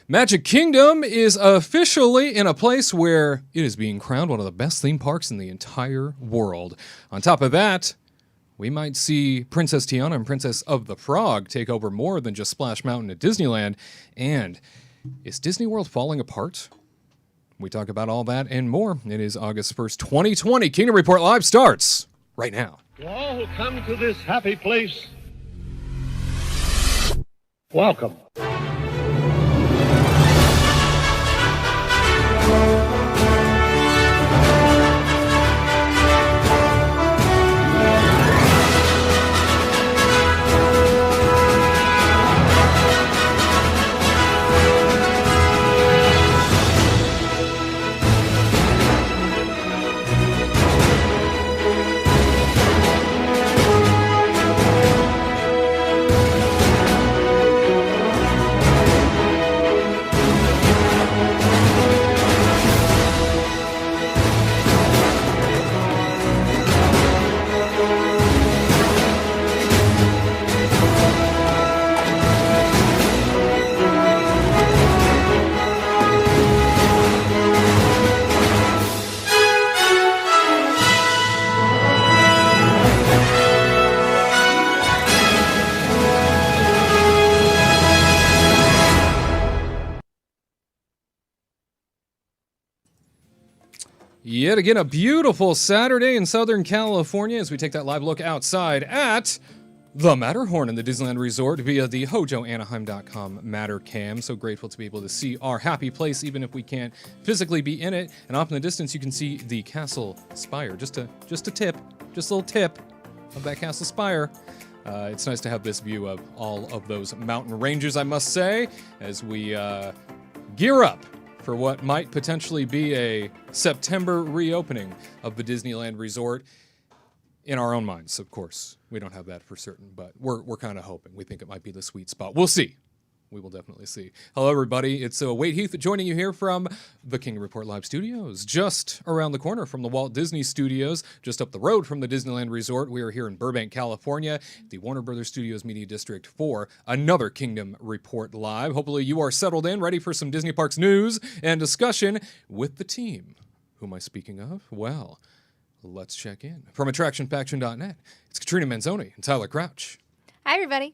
Magic Kingdom is officially in a place where it is being crowned one of the best theme parks in the entire world. On top of that, we might see Princess Tiana and Princess of the Frog take over more than just Splash Mountain at Disneyland. And is Disney World falling apart? We talk about all that and more. It is August 1st, 2020. Kingdom Report Live starts right now. To all who come to this happy place, welcome. Yet again, a beautiful Saturday in Southern California as we take that live look outside at the Matterhorn in the Disneyland Resort via the HojoAnaheim.com Mattercam. So grateful to be able to see our happy place, even if we can't physically be in it. And off in the distance, you can see the castle spire. Just a little tip of that castle spire. It's nice to have this view of all of those mountain ranges, I must say, as we gear up for what might potentially be a September reopening of the Disneyland Resort. In our own minds, of course. We don't have that for certain, but we're kind of hoping. We think it might be the sweet spot. We'll see. We will definitely see. Hello, everybody. It's Wade Heath joining you here from the Kingdom Report Live Studios, just around the corner from the Walt Disney Studios, just up the road from the Disneyland Resort. We are here in Burbank, California, the Warner Brothers Studios Media District for another Kingdom Report Live. Hopefully you are settled in, ready for some Disney Parks news and discussion with the team. Who am I speaking of? Well, let's check in. From AttractionFaction.net, it's Katrina Manzone and Tyler Crouch. Hi, everybody.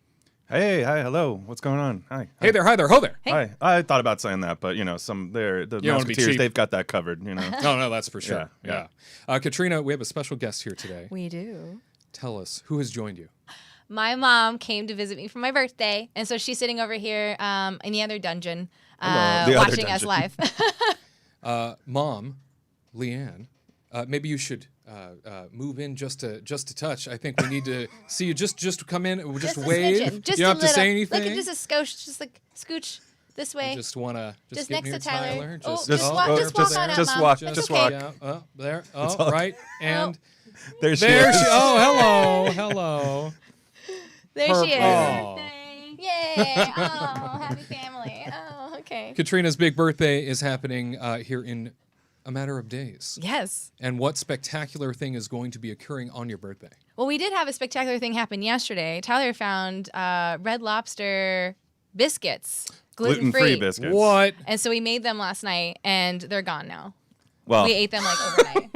Hey, hi, hello. What's going on? Hi. Hey there, hi there, ho there. Hey. Hi. I thought about saying that, but the Musketeers, they've got that covered, No, that's for sure. Yeah. Katrina, we have a special guest here today. We do. Tell us, who has joined you? My mom came to visit me for my birthday, and so she's sitting over here in the other dungeon watching us live. Mom, Leanne, maybe you should move in just a touch. I think we need to see you just come in. Just wave. Just you don't have to say anything. Like just a scooch, just like scooch this way. I just wanna just next near to Tyler. Just walk on out, just Mom. walk. It's Just okay. walk. Yeah, there. Oh, right. And There she there is. she. Oh, hello. There she is. Oh. Yay! Oh, happy family. Oh, okay. Katrina's big birthday is happening here in a matter of days. Yes. And what spectacular thing is going to be occurring on your birthday? Well, we did have a spectacular thing happen yesterday. Tyler found Red Lobster biscuits, gluten-free biscuits. What? And so we made them last night, and they're gone now. Well, We ate them like overnight.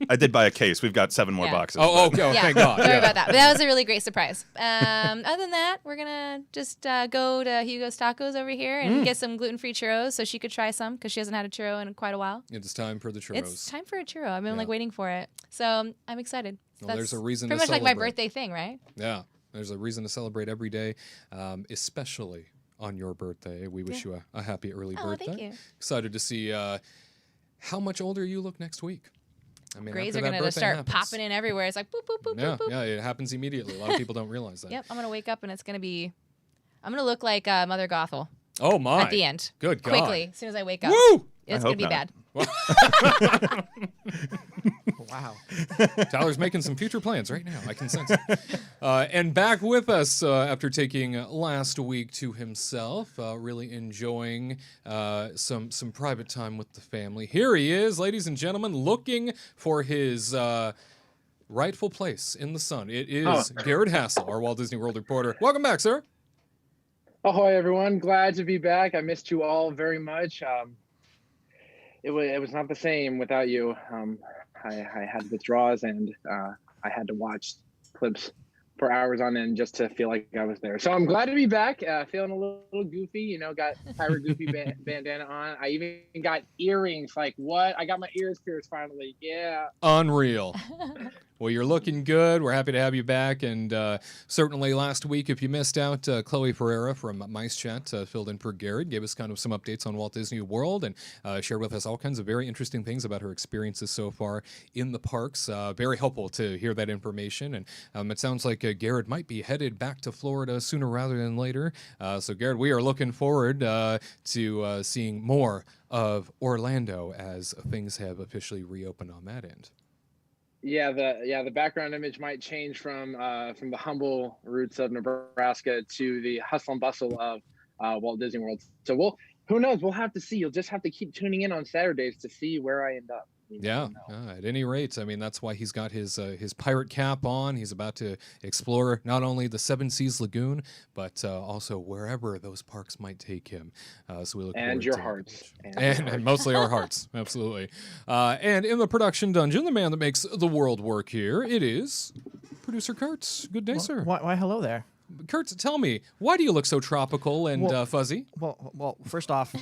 I did buy a case. We've got 7 more Yeah. boxes. Oh, but- okay. Yeah, Thank God. sorry Yeah. about that. But that was a really great surprise. Other than that, we're going to just go to Hugo's Tacos over here and get some gluten-free churros so she could try some because she hasn't had a churro in quite a while. It is time for the churros. It's time for a churro. I've been Yeah. waiting for it. So I'm excited. Well, there's a reason pretty to much like my celebrate. birthday thing, right? Yeah, there's a reason to celebrate every day, especially on your birthday. We wish you a happy early birthday. Thank you. Excited to see how much older you look next week. I mean, Grades after are that going to birthday start happens. popping in everywhere. It's like boop, boop, boop, Yeah, boop, boop. yeah, it happens immediately. A lot of people don't realize that. Yep, I'm going to wake up and it's going to be, I'm going to look like Mother Gothel Oh my! at the end. Good God! Quickly, as soon as I wake up. Woo! It's I going to hope be not. bad. Wow. Tyler's making some future plans right now. I can sense it. And back with us after taking last week to himself, really enjoying some private time with the family. Here he is, ladies and gentlemen, looking for his rightful place in the sun. It is Garrett Hassel, our Walt Disney World reporter. Welcome back, sir. Ahoy, everyone. Glad to be back. I missed you all very much. It was not the same without you. I had withdrawals and I had to watch clips for hours on end just to feel like I was there. So I'm glad to be back. Feeling a little goofy, got Pirate Goofy bandana on. I even got earrings. Like, what? I got my ears pierced finally. Yeah. Unreal. Well, you're looking good. We're happy to have you back. And certainly last week, if you missed out, Chloe Pereira from Mice Chat filled in for Garrett, gave us kind of some updates on Walt Disney World and shared with us all kinds of very interesting things about her experiences so far in the parks. Very helpful to hear that information. And it sounds like Garrett might be headed back to Florida sooner rather than later. So, Garrett, we are looking forward to seeing more of Orlando as things have officially reopened on that end. Yeah, the background image might change from the humble roots of Nebraska to the hustle and bustle of Walt Disney World. So who knows? We'll have to see. You'll just have to keep tuning in on Saturdays to see where I end up. Yeah, at any rate, I mean, that's why he's got his pirate cap on. He's about to explore not only the Seven Seas Lagoon, but also wherever those parks might take him. So we look and forward your to hearts. and mostly our hearts, absolutely. And in the production dungeon, the man that makes the world work here, it is producer Curt. Good day, sir. Why, hello there. Curt, tell me, why do you look so tropical and fuzzy? Well, first off,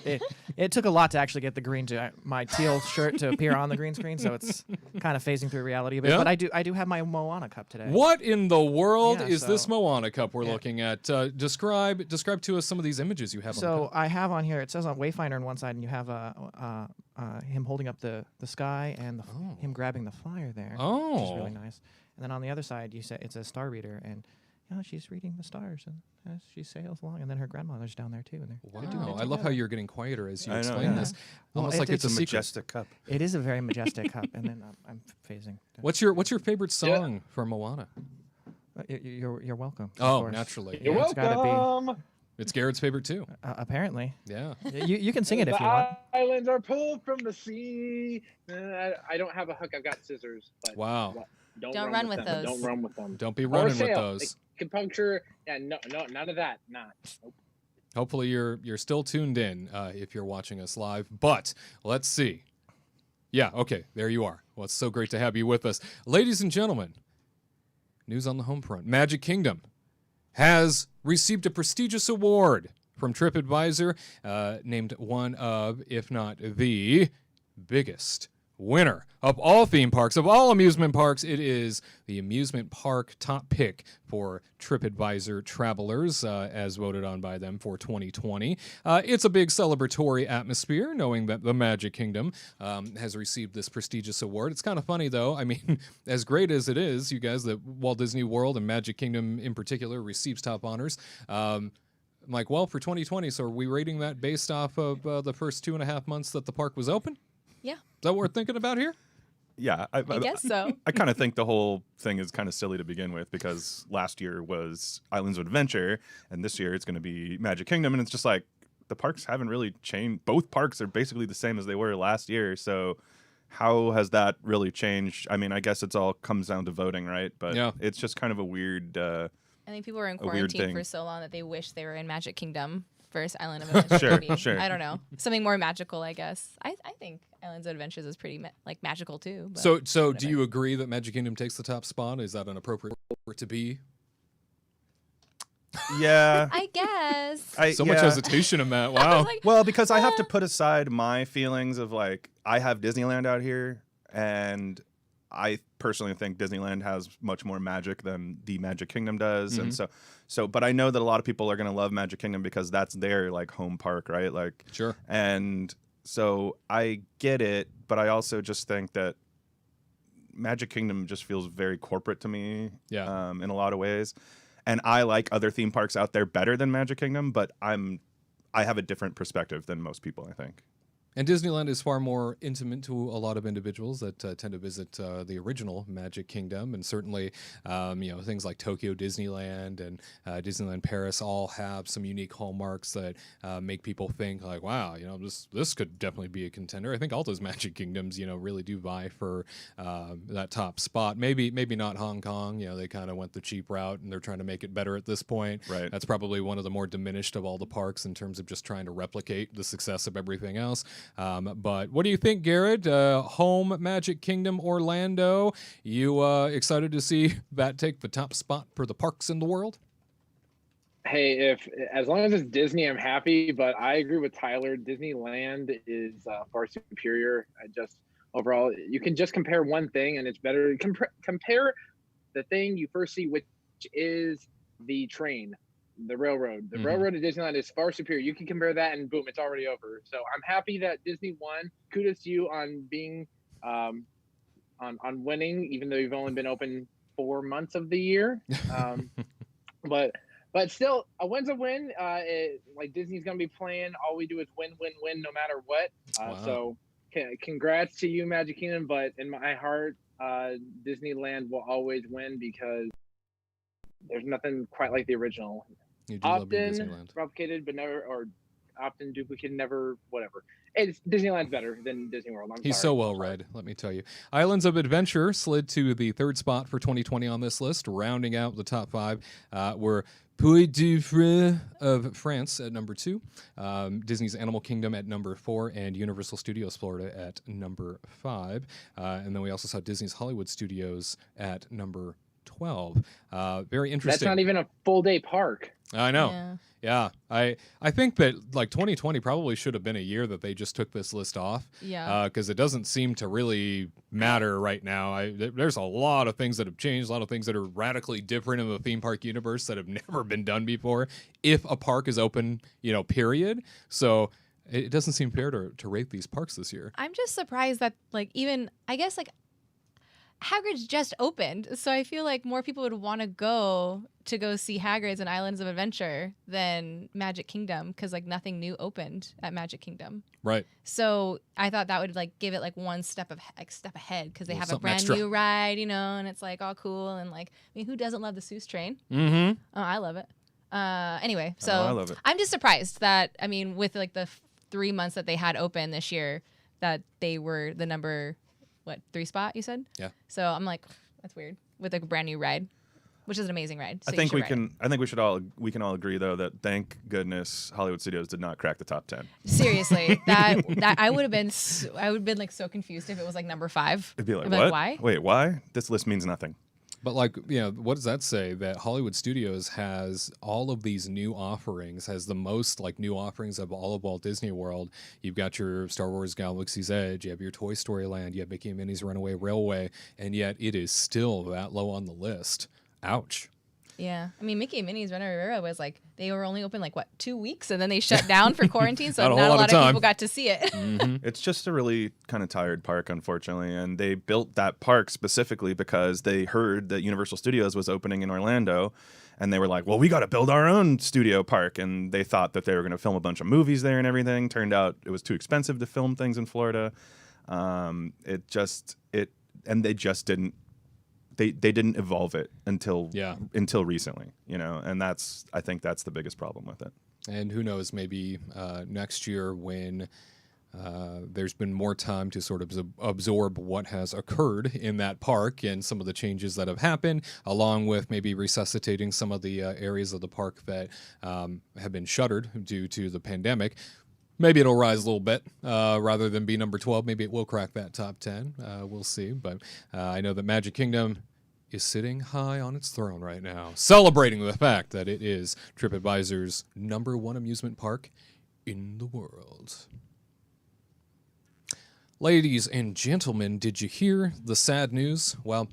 it took a lot to actually get the green to my teal shirt to appear on the green screen, so it's kind of phasing through reality a bit. Yeah? But I do have my Moana cup today. What in the world Yeah, is so- this Moana cup we're looking at? Describe to us some of these images you have on the So cup. I have on here. It says on Wayfinder on one side, and you have him holding up the sky and him grabbing the flyer there, which is really nice. And then on the other side, it's a star reader, and she's reading the stars and as she sails along, and then her grandmother's down there too. And they're doing it I love how together. you're getting quieter as you I know, explain yeah. this. Well, Almost like it's a secret. majestic cup. It is a very majestic cup, and then I'm phasing. What's your favorite song from Moana? You're welcome. of Oh, course. naturally. You're It's gotta be- welcome. It's Garrett's favorite too. Apparently, Yeah. you can sing it if you want. The islands are pulled from the sea. I don't have a hook. I've got scissors. But Wow. Don't run with them. those. Don't run with them. Don't be Or running with sail. those. It can puncture. Yeah, no, none of that. Nah. Nope. Hopefully you're still tuned in if you're watching us live. But let's see. Yeah, okay, there you are. Well, it's so great to have you with us. Ladies and gentlemen, news on the home front. Magic Kingdom has received a prestigious award from TripAdvisor, named one of, if not the biggest winner of all theme parks, of all amusement parks. It is the amusement park top pick for TripAdvisor travelers, as voted on by them for 2020. It's a big celebratory atmosphere, knowing that the Magic Kingdom has received this prestigious award. It's kind of funny, though. I mean, as great as it is, you guys, that Walt Disney World and Magic Kingdom in particular receives top honors. I'm like, well, for 2020, so are we rating that based off of the first 2.5 months that the park was open? Yeah. Is that what we're thinking about here? Yeah, I guess so. I kind of think the whole thing is kind of silly to begin with, because last year was Islands of Adventure, and this year it's going to be Magic Kingdom, and it's just like the parks haven't really changed. Both parks are basically the same as they were last year, so how has that really changed? I mean, I guess it's all comes down to voting, right? But Yeah. it's just kind of a weird. I think people were in weird quarantine thing. for so long that they wish they were in Magic Kingdom versus Island of Adventure. Sure, maybe. sure. I don't know. Something more magical, I guess. I think Islands of Adventures is pretty magical too. But So do whatever. you agree that Magic Kingdom takes the top spot? Is that an appropriate for it to be? Yeah. I guess. So much hesitation in that. I Wow. was like, Well, because I have to put aside my feelings of like, I have Disneyland out here, and I personally think Disneyland has much more magic than the Magic Kingdom does. And but I know that a lot of people are going to love Magic Kingdom because that's their like home park, right? Like, Sure. and so I get it, but I also just think that Magic Kingdom just feels very corporate to me, Yeah. in a lot of ways. And I like other theme parks out there better than Magic Kingdom, but I have a different perspective than most people, I think. And Disneyland is far more intimate to a lot of individuals that tend to visit the original Magic Kingdom, and certainly, things like Tokyo Disneyland and Disneyland Paris all have some unique hallmarks that make people think like, wow, this could definitely be a contender. I think all those Magic Kingdoms, really do vie for that top spot. Maybe not Hong Kong. They kind of went the cheap route, and they're trying to make it better at this point. Right. That's probably one of the more diminished of all the parks in terms of just trying to replicate the success of everything else. But what do you think, Garrett? Home Magic Kingdom Orlando. You excited to see that take the top spot for the parks in the world? Hey, as long as it's Disney, I'm happy. But I agree with Tyler. Disneyland is far superior. Overall, you can just compare one thing, and it's better. Compare the thing you first see, which is the train. The railroad. The railroad at Disneyland is far superior. You can compare that, and boom, it's already over. So I'm happy that Disney won. Kudos to you on being on winning, even though you've only been open 4 months of the year. But still, a win's a win. Like Disney's gonna be playing. All we do is win, win, win, no matter what. Wow. So congrats to you, Magic Kingdom. But in my heart, Disneyland will always win because there's nothing quite like the original. You do love your Often Disneyland. replicated, but never, or often duplicated, never, whatever. Disneyland's better than Disney World. He's so well read, let me tell you. Islands of Adventure slid to the third spot for 2020 on this list. Rounding out the top five were Puy du Fou of France at number 2, Disney's Animal Kingdom at number 4, and Universal Studios Florida at number 5. And then we also saw Disney's Hollywood Studios at number 12. Very interesting. That's not even a full day park. I know. Yeah. I think that like 2020 probably should have been a year that they just took this list off. Yeah. Because it doesn't seem to really matter right now. There's a lot of things that have changed, a lot of things that are radically different in the theme park universe that have never been done before. If a park is open, period. So it doesn't seem fair to rate these parks this year. I'm just surprised that Hagrid's just opened, so I feel like more people would want to go see Hagrid's and Islands of Adventure than Magic Kingdom because nothing new opened at Magic Kingdom. Right. So I thought that would give it one step ahead because they have a brand new ride, and it's all cool and who doesn't love the Seuss train? Mm-hmm. Oh, I love it. Anyway, so I love it. I'm just surprised that with the 3 months that they had open this year that they were the number 3 spot, you said? Yeah. So I'm that's weird with a brand new ride, which is an amazing ride. So I think we can all agree though that thank goodness Hollywood Studios did not crack the top 10. Seriously, that I would have been so confused if it was number 5. It'd be like, I'd what? Why? Wait, why? This list means nothing. But what does that say? That Hollywood Studios has all of these new offerings, has the most new offerings of all of Walt Disney World. You've got your Star Wars Galaxy's Edge, you have your Toy Story Land, you have Mickey and Minnie's Runaway Railway, and yet it is still that low on the list. Ouch. Yeah. Mickey and Minnie's Runaway Railway was they were only open 2 weeks and then they shut down for quarantine, so not a lot of people got to see it. Mm-hmm. It's just a really kind of tired park, unfortunately, and they built that park specifically because they heard that Universal Studios was opening in Orlando, and they were like, well, we got to build our own studio park, and they thought that they were going to film a bunch of movies there and everything. Turned out it was too expensive to film things in Florida. They just didn't. They didn't evolve it until recently, and I think that's the biggest problem with it. And who knows, maybe next year when there's been more time to sort of absorb what has occurred in that park and some of the changes that have happened, along with maybe resuscitating some of the areas of the park that have been shuttered due to the pandemic. Maybe it'll rise a little bit rather than be number 12. Maybe it will crack that top 10. We'll see. But I know that Magic Kingdom is sitting high on its throne right now, celebrating the fact that it is TripAdvisor's number 1 amusement park in the world. Ladies and gentlemen, did you hear the sad news? Well,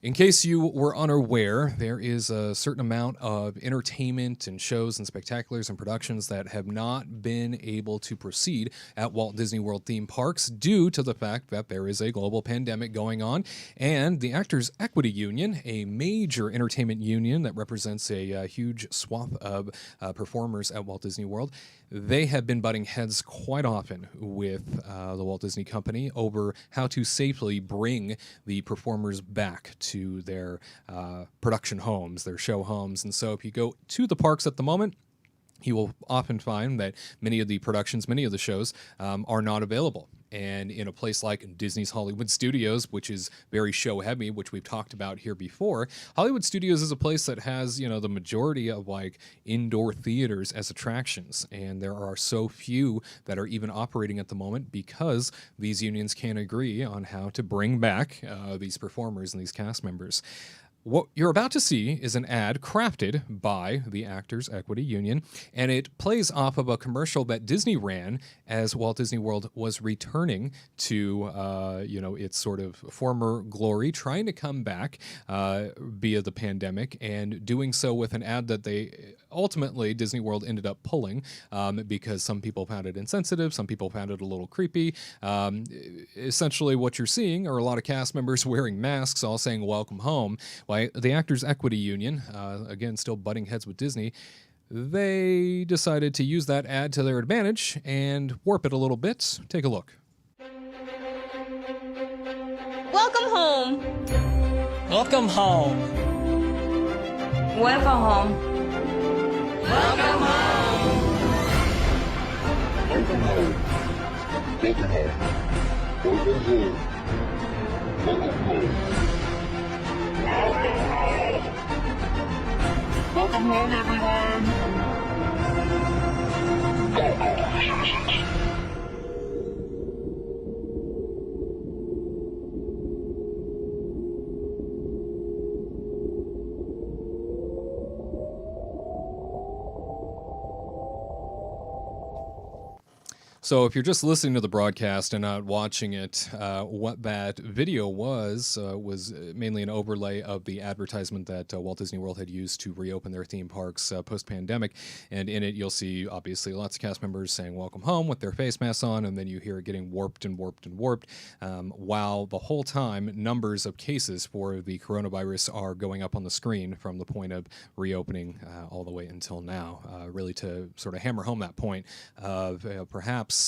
In case you were unaware, there is a certain amount of entertainment and shows and spectaculars and productions that have not been able to proceed at Walt Disney World theme parks due to the fact that there is a global pandemic going on. And the Actors Equity Union, a major entertainment union that represents a huge swath of performers at Walt Disney World, they have been butting heads quite often with the Walt Disney Company over how to safely bring the performers back to their production homes, their show homes. And so if you go to the parks at the moment, you will often find that many of the productions, many of the shows are not available. And in a place like Disney's Hollywood Studios, which is very show heavy, which we've talked about here before, Hollywood Studios is a place that has, the majority of like indoor theaters as attractions. And there are so few that are even operating at the moment because these unions can't agree on how to bring back these performers and these cast members. What you're about to see is an ad crafted by the Actors Equity Union, and it plays off of a commercial that Disney ran as Walt Disney World was returning to, its sort of former glory, trying to come back via the pandemic, and doing so with an ad that they ultimately, Disney World ended up pulling because some people found it insensitive, some people found it a little creepy. Essentially, what you're seeing are a lot of cast members wearing masks, all saying "Welcome home." Why, the Actors Equity Union, again, still butting heads with Disney, they decided to use that ad to their advantage and warp it a little bit. Take a look. Welcome home. Welcome home. Welcome home. Welcome home. Welcome home. Welcome home. Welcome home. Welcome home. Welcome home, everyone! Go, citizens! So if you're just listening to the broadcast and not watching it, what that video was mainly an overlay of the advertisement that Walt Disney World had used to reopen their theme parks post-pandemic. And in it, you'll see, obviously, lots of cast members saying welcome home with their face masks on, and then you hear it getting warped and warped and warped, while the whole time numbers of cases for the coronavirus are going up on the screen from the point of reopening all the way until now, really to sort of hammer home that point of perhaps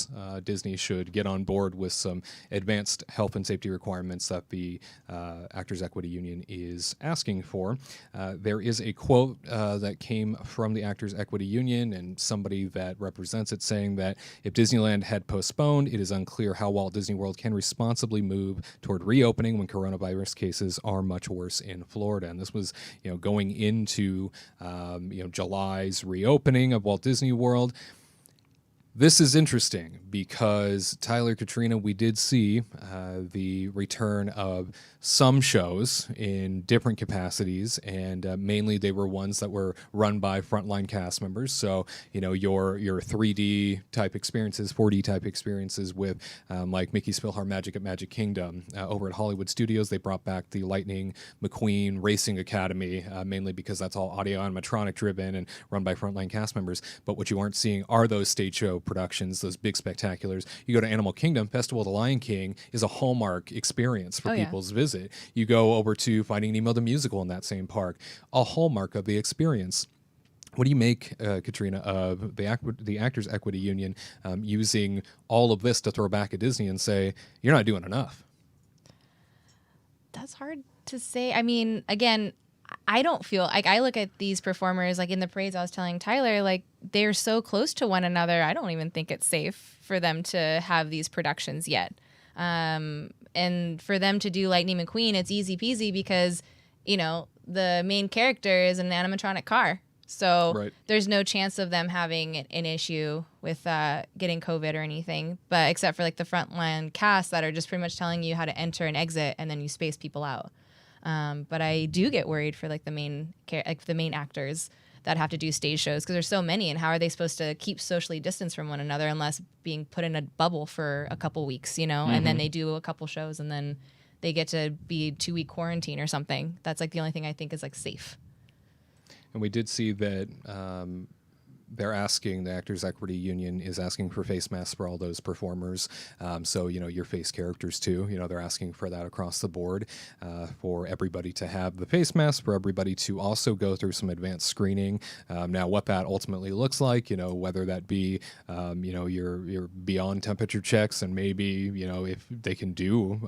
Disney should get on board with some advanced health and safety requirements that the Actors Equity Union is asking for. There is a quote that came from the Actors Equity Union and somebody that represents it saying that if Disneyland had postponed, it is unclear how Walt Disney World can responsibly move toward reopening when coronavirus cases are much worse in Florida. And this was, going into, July's reopening of Walt Disney World. This is interesting because, Tyler, Katrina, we did see the return of some shows in different capacities, and mainly they were ones that were run by frontline cast members. So, your 3D type experiences, 4D type experiences with like Mickey's PhilharMagic at Magic Kingdom. Over at Hollywood Studios, they brought back the Lightning McQueen Racing Academy, mainly because that's all audio animatronic driven and run by frontline cast members. But what you aren't seeing are those stage show productions, those big spectaculars. You go to Animal Kingdom, Festival of the Lion King is a hallmark experience for people's visit. You go over to Finding Nemo the Musical in that same park, a hallmark of the experience. What do you make, Katrina, of the Actors Equity Union using all of this to throw back at Disney and say, you're not doing enough? That's hard to say. I mean, again, I don't feel like I look at these performers like in the parades. I was telling Tyler, like they're so close to one another. I don't even think it's safe for them to have these productions yet. And for them to do Lightning McQueen, it's easy peasy because, the main character is an animatronic car. So there's no chance of them having an issue with getting COVID or anything, but except for like the frontline cast that are just pretty much telling you how to enter and exit, and then you space people out. But I do get worried for like the main actors that have to do stage shows because there's so many, and how are they supposed to keep socially distanced from one another unless being put in a bubble for a couple weeks, and then they do a couple shows and then they get to be 2-week quarantine or something. That's like the only thing I think is like safe. And we did see that they're asking, the Actors Equity Union is asking for face masks for all those performers. So, your face characters too, they're asking for that across the board, for everybody to have the face mask, for everybody to also go through some advanced screening. Now, what that ultimately looks like, whether that be, your beyond temperature checks, and maybe, if they can do,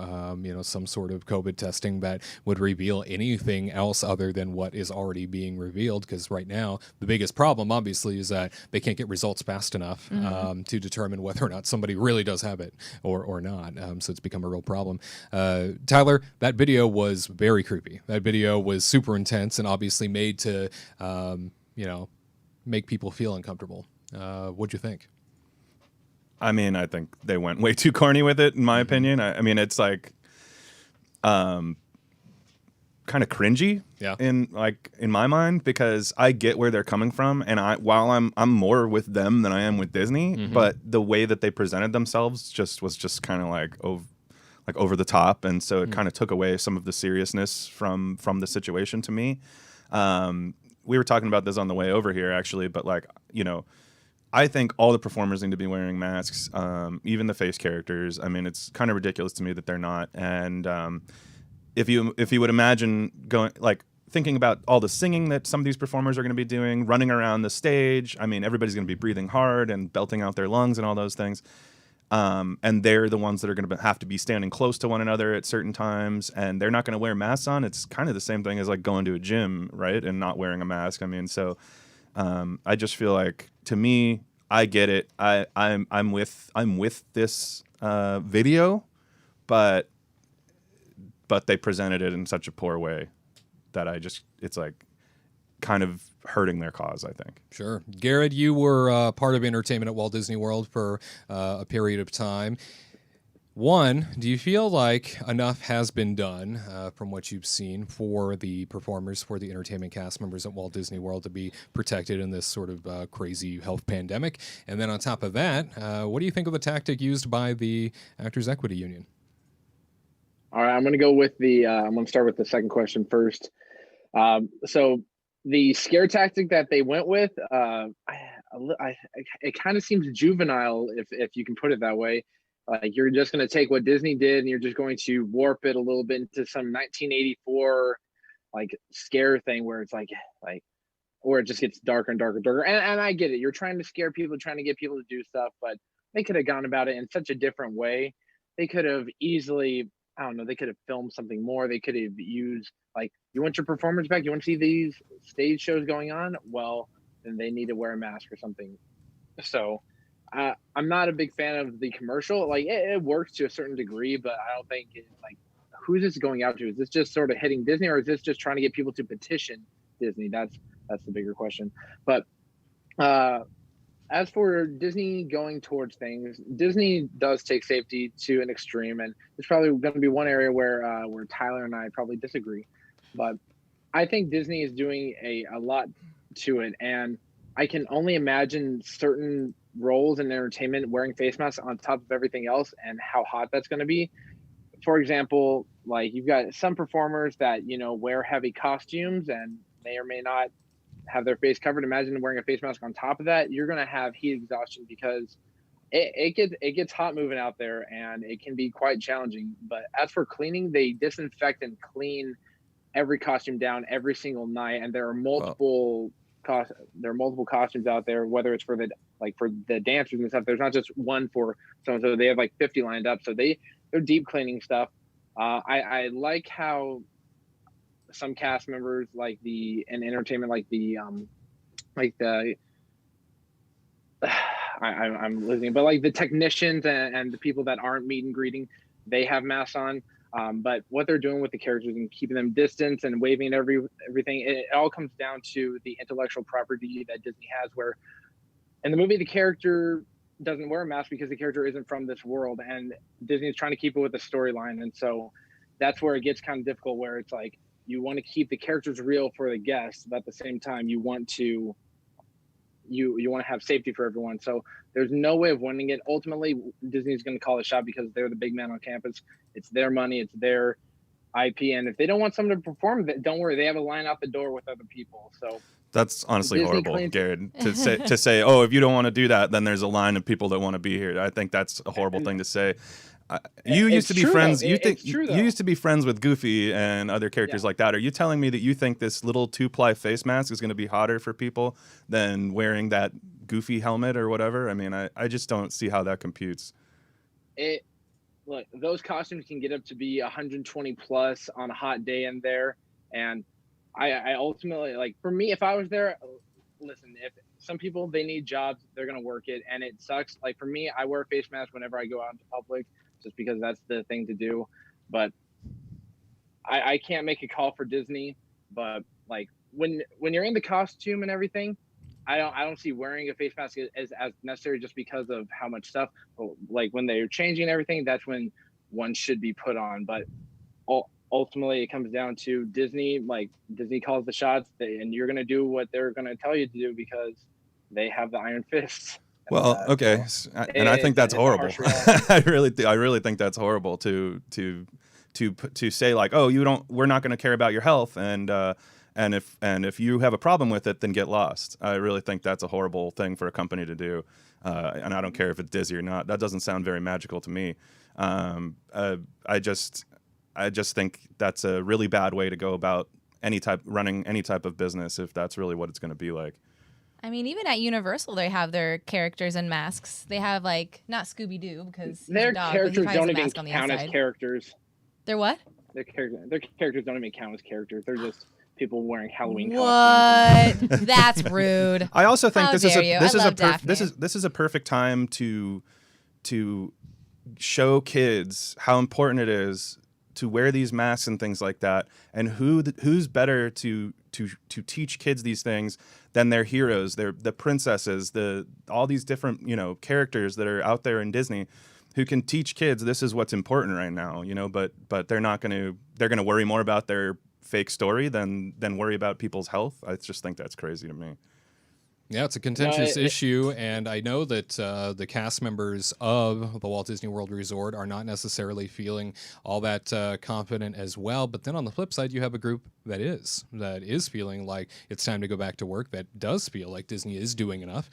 some sort of COVID testing that would reveal anything else other than what is already being revealed. Because right now, the biggest problem, obviously, is that they can't get results fast enough to determine whether or not somebody really does have it or not. So it's become a real problem. Tyler, that video was very creepy. That video was super intense and obviously made to, make people feel uncomfortable. What'd you think? I mean, I think they went way too corny with it, in my opinion. I mean, it's like, kind of cringy in my mind, because I get where they're coming from, and while I'm more with them than I am with Disney, but the way that they presented themselves was just kind of over the top, and so it kind of took away some of the seriousness from the situation to me. We were talking about this on the way over here, actually, but I think all the performers need to be wearing masks, even the face characters. I mean, it's kind of ridiculous to me that they're not, and if you would imagine thinking about all the singing that some of these performers are going to be doing, running around the stage. I mean, everybody's going to be breathing hard and belting out their lungs and all those things. And they're the ones that are going to have to be standing close to one another at certain times, and they're not going to wear masks on. It's kind of the same thing as like going to a gym, right, and not wearing a mask. I mean, so I just feel like, to me, I get it. I'm with this video, but they presented it in such a poor way that it's like kind of hurting their cause, I think. Sure. Garrett, you were part of entertainment at Walt Disney World for a period of time. One, do you feel like enough has been done from what you've seen for the performers, for the entertainment cast members at Walt Disney World to be protected in this sort of crazy health pandemic? And then on top of that, what do you think of the tactic used by the Actors Equity Union? All right, I'm going to go with I'm going to start with the second question first. So the scare tactic that they went with, it kind of seems juvenile, if you can put it that way. Like, you're just going to take what Disney did and you're just going to warp it a little bit into some 1984 scare thing where it's where it just gets darker and darker and darker. And I get it. You're trying to scare people, trying to get people to do stuff, but they could have gone about it in such a different way. They could have easily, I don't know, they could have filmed something more. They could have used, you want your performers back? You want to see these stage shows going on? Well, then they need to wear a mask or something. So I'm not a big fan of the commercial. It works to a certain degree, but I don't think who's this going out to? Is this just sort of hitting Disney, or is this just trying to get people to petition Disney? That's the bigger question. But as for Disney going towards things, Disney does take safety to an extreme, and there's probably going to be one area where Tyler and I probably disagree. But I think Disney is doing a lot to it, and I can only imagine certain roles in entertainment wearing face masks on top of everything else, and how hot that's going to be. For example, you've got some performers that wear heavy costumes and may or may not have their face covered. Imagine wearing a face mask on top of that. You're going to have heat exhaustion, because it gets hot moving out there, and it can be quite challenging. But as for cleaning, they disinfect and clean every costume down every single night, and there are multiple costumes out there, whether it's for the dancers and stuff. There's not just one for someone, so they have 50 lined up. So they're deep cleaning stuff. I like how some cast members in entertainment, I'm losing, but the technicians and the people that aren't meet and greeting, they have masks on. But what they're doing with the characters and keeping them distance and waving at everything, it all comes down to the intellectual property that Disney has, where in the movie the character doesn't wear a mask because the character isn't from this world, and Disney is trying to keep it with the storyline. And so that's where it gets kind of difficult, where it's you want to keep the characters real for the guests, but at the same time you want to have safety for everyone. So there's no way of winning it. Ultimately, Disney's going to call a shot because they're the big man on campus. It's their money. It's their IP, and if they don't want someone to perform, don't worry, they have a line out the door with other people. So that's honestly Disney horrible, Garrett, to say, oh, if you don't want to do that, then there's a line of people that want to be here. I think that's a horrible thing to say. You used to be friends. You used to be friends with Goofy and other characters like that. Are you telling me that you think this little 2-ply face mask is going to be hotter for people than wearing that Goofy helmet or whatever? I mean, I just don't see how that computes. Look, those costumes can get up to be 120 plus on a hot day in there, and I ultimately, like, for me, if I was there, listen, if some people, they need jobs, they're gonna work it, and it sucks. Like, for me, I wear a face mask whenever I go out into public, just because that's the thing to do. But I can't make a call for Disney. But like when you're in the costume and everything, I don't see wearing a face mask as necessary, just because of how much stuff. But like when they're changing everything, that's when one should be put on. But ultimately, it comes down to Disney. Like, Disney calls the shots, and you're gonna do what they're gonna tell you to do because they have the iron fists. Well, okay, and I think that's horrible. I really think that's horrible to say, like, oh, we're not going to care about your health, and if you have a problem with it, then get lost. I really think that's a horrible thing for a company to do, and I don't care if it's Disney or not. That doesn't sound very magical to me. I just think that's a really bad way to go about running any type of business, if that's really what it's going to be like. I mean, even at Universal, they have their characters in masks. They have, like, not Scooby-Doo, because their dog, characters don't even count as characters. They're what? Their characters don't even count as characters. They're just people wearing Halloween costumes. What? That's rude. I also think this is a perfect time to show kids how important it is to wear these masks and things like that, and who's better to teach kids these things than their heroes, the princesses, all these different, characters that are out there in Disney, who can teach kids this is what's important right now, but they're going to worry more about their fake story than worry about people's health. I just think that's crazy to me. Yeah, it's a contentious issue, and I know that the cast members of the Walt Disney World Resort are not necessarily feeling all that confident as well. But then on the flip side, you have a group that is feeling like it's time to go back to work, that does feel like Disney is doing enough.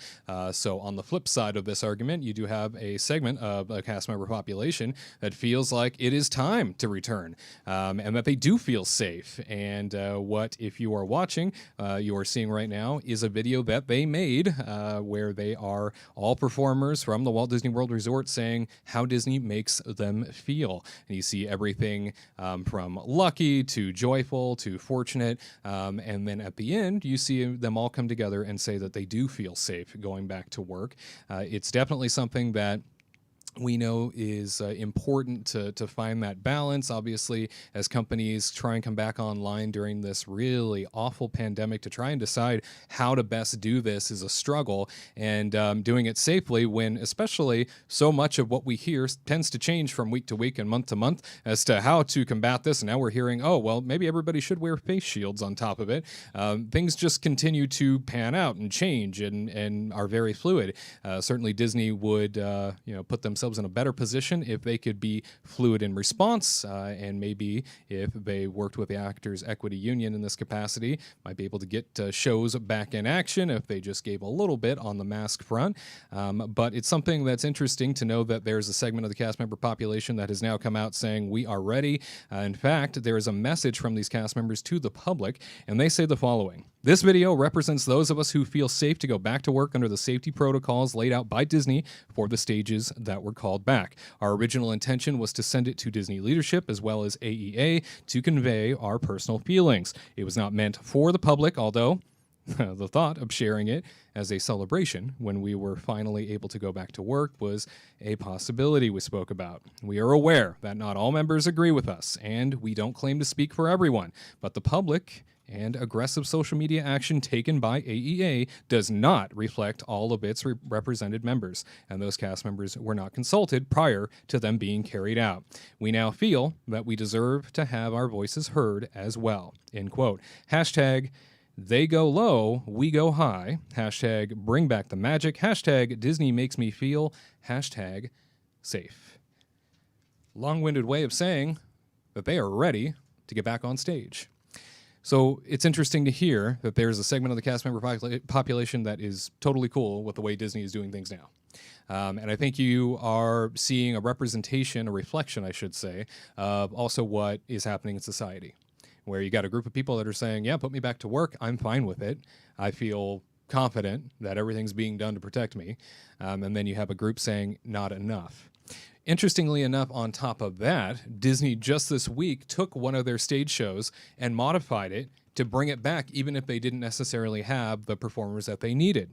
So on the flip side of this argument, you do have a segment of a cast member population that feels like it is time to return, and that they do feel safe. And what, if you are watching, you are seeing right now is a video that they made where they are all performers from the Walt Disney World Resort saying how Disney makes them feel. And you see everything from lucky to joyful to fortunate, and then at the end you see them all come together and say that they do feel safe going back to work. It's definitely something that we know is important to find that balance. Obviously, as companies try and come back online during this really awful pandemic, to try and decide how to best do this is a struggle, and doing it safely when especially so much of what we hear tends to change from week to week and month to month as to how to combat this. And now we're hearing, oh, well, maybe everybody should wear face shields on top of it. Things just continue to pan out and change and are very fluid. Certainly Disney would put themselves in a better position if they could be fluid in response, and maybe if they worked with the Actors Equity Union in this capacity, might be able to get shows back in action if they just gave a little bit on the mask front. But it's something that's interesting to know that there's a segment of the cast member population that has now come out saying we are ready. In fact, there is a message from these cast members to the public, and they say the following: "This video represents those of us who feel safe to go back to work under the safety protocols laid out by Disney for the stages that were called back. Our original intention was to send it to Disney leadership as well as AEA to convey our personal feelings. It was not meant for the public, although the thought of sharing it as a celebration when we were finally able to go back to work was a possibility we spoke about. We are aware that not all members agree with us, and we don't claim to speak for everyone, but the public and aggressive social media action taken by AEA does not reflect all of its represented members, and those cast members were not consulted prior to them being carried out. We now feel that we deserve to have our voices heard as well." End quote. Hashtag they go low, we go high. Hashtag bring back the magic. Hashtag Disney makes me feel. Hashtag safe. Long-winded way of saying that they are ready to get back on stage. So it's interesting to hear that there's a segment of the cast member population that is totally cool with the way Disney is doing things now. And I think you are seeing a representation, a reflection, I should say, of also what is happening in society, where you got a group of people that are saying, yeah, put me back to work. I'm fine with it. I feel confident that everything's being done to protect me. And then you have a group saying, not enough. Interestingly enough, on top of that, Disney just this week took one of their stage shows and modified it to bring it back, even if they didn't necessarily have the performers that they needed.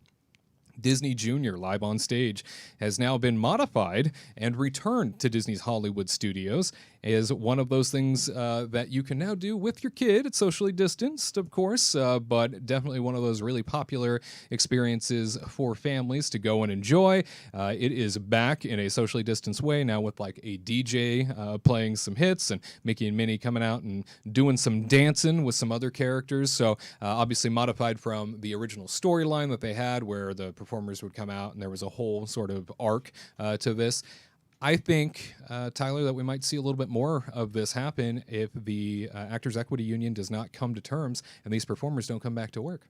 Disney Junior Live on Stage has now been modified and returned to Disney's Hollywood studios as one of those things that you can now do with your kid. It's socially distanced, of course, but definitely one of those really popular experiences for families to go and enjoy. It is back in a socially distanced way now with like a DJ playing some hits and Mickey and Minnie coming out and doing some dancing with some other characters. So obviously modified from the original storyline that they had where the performers would come out and there was a whole sort of arc to this. I think, Tyler, that we might see a little bit more of this happen if the Actors Equity Union does not come to terms and these performers don't come back to work.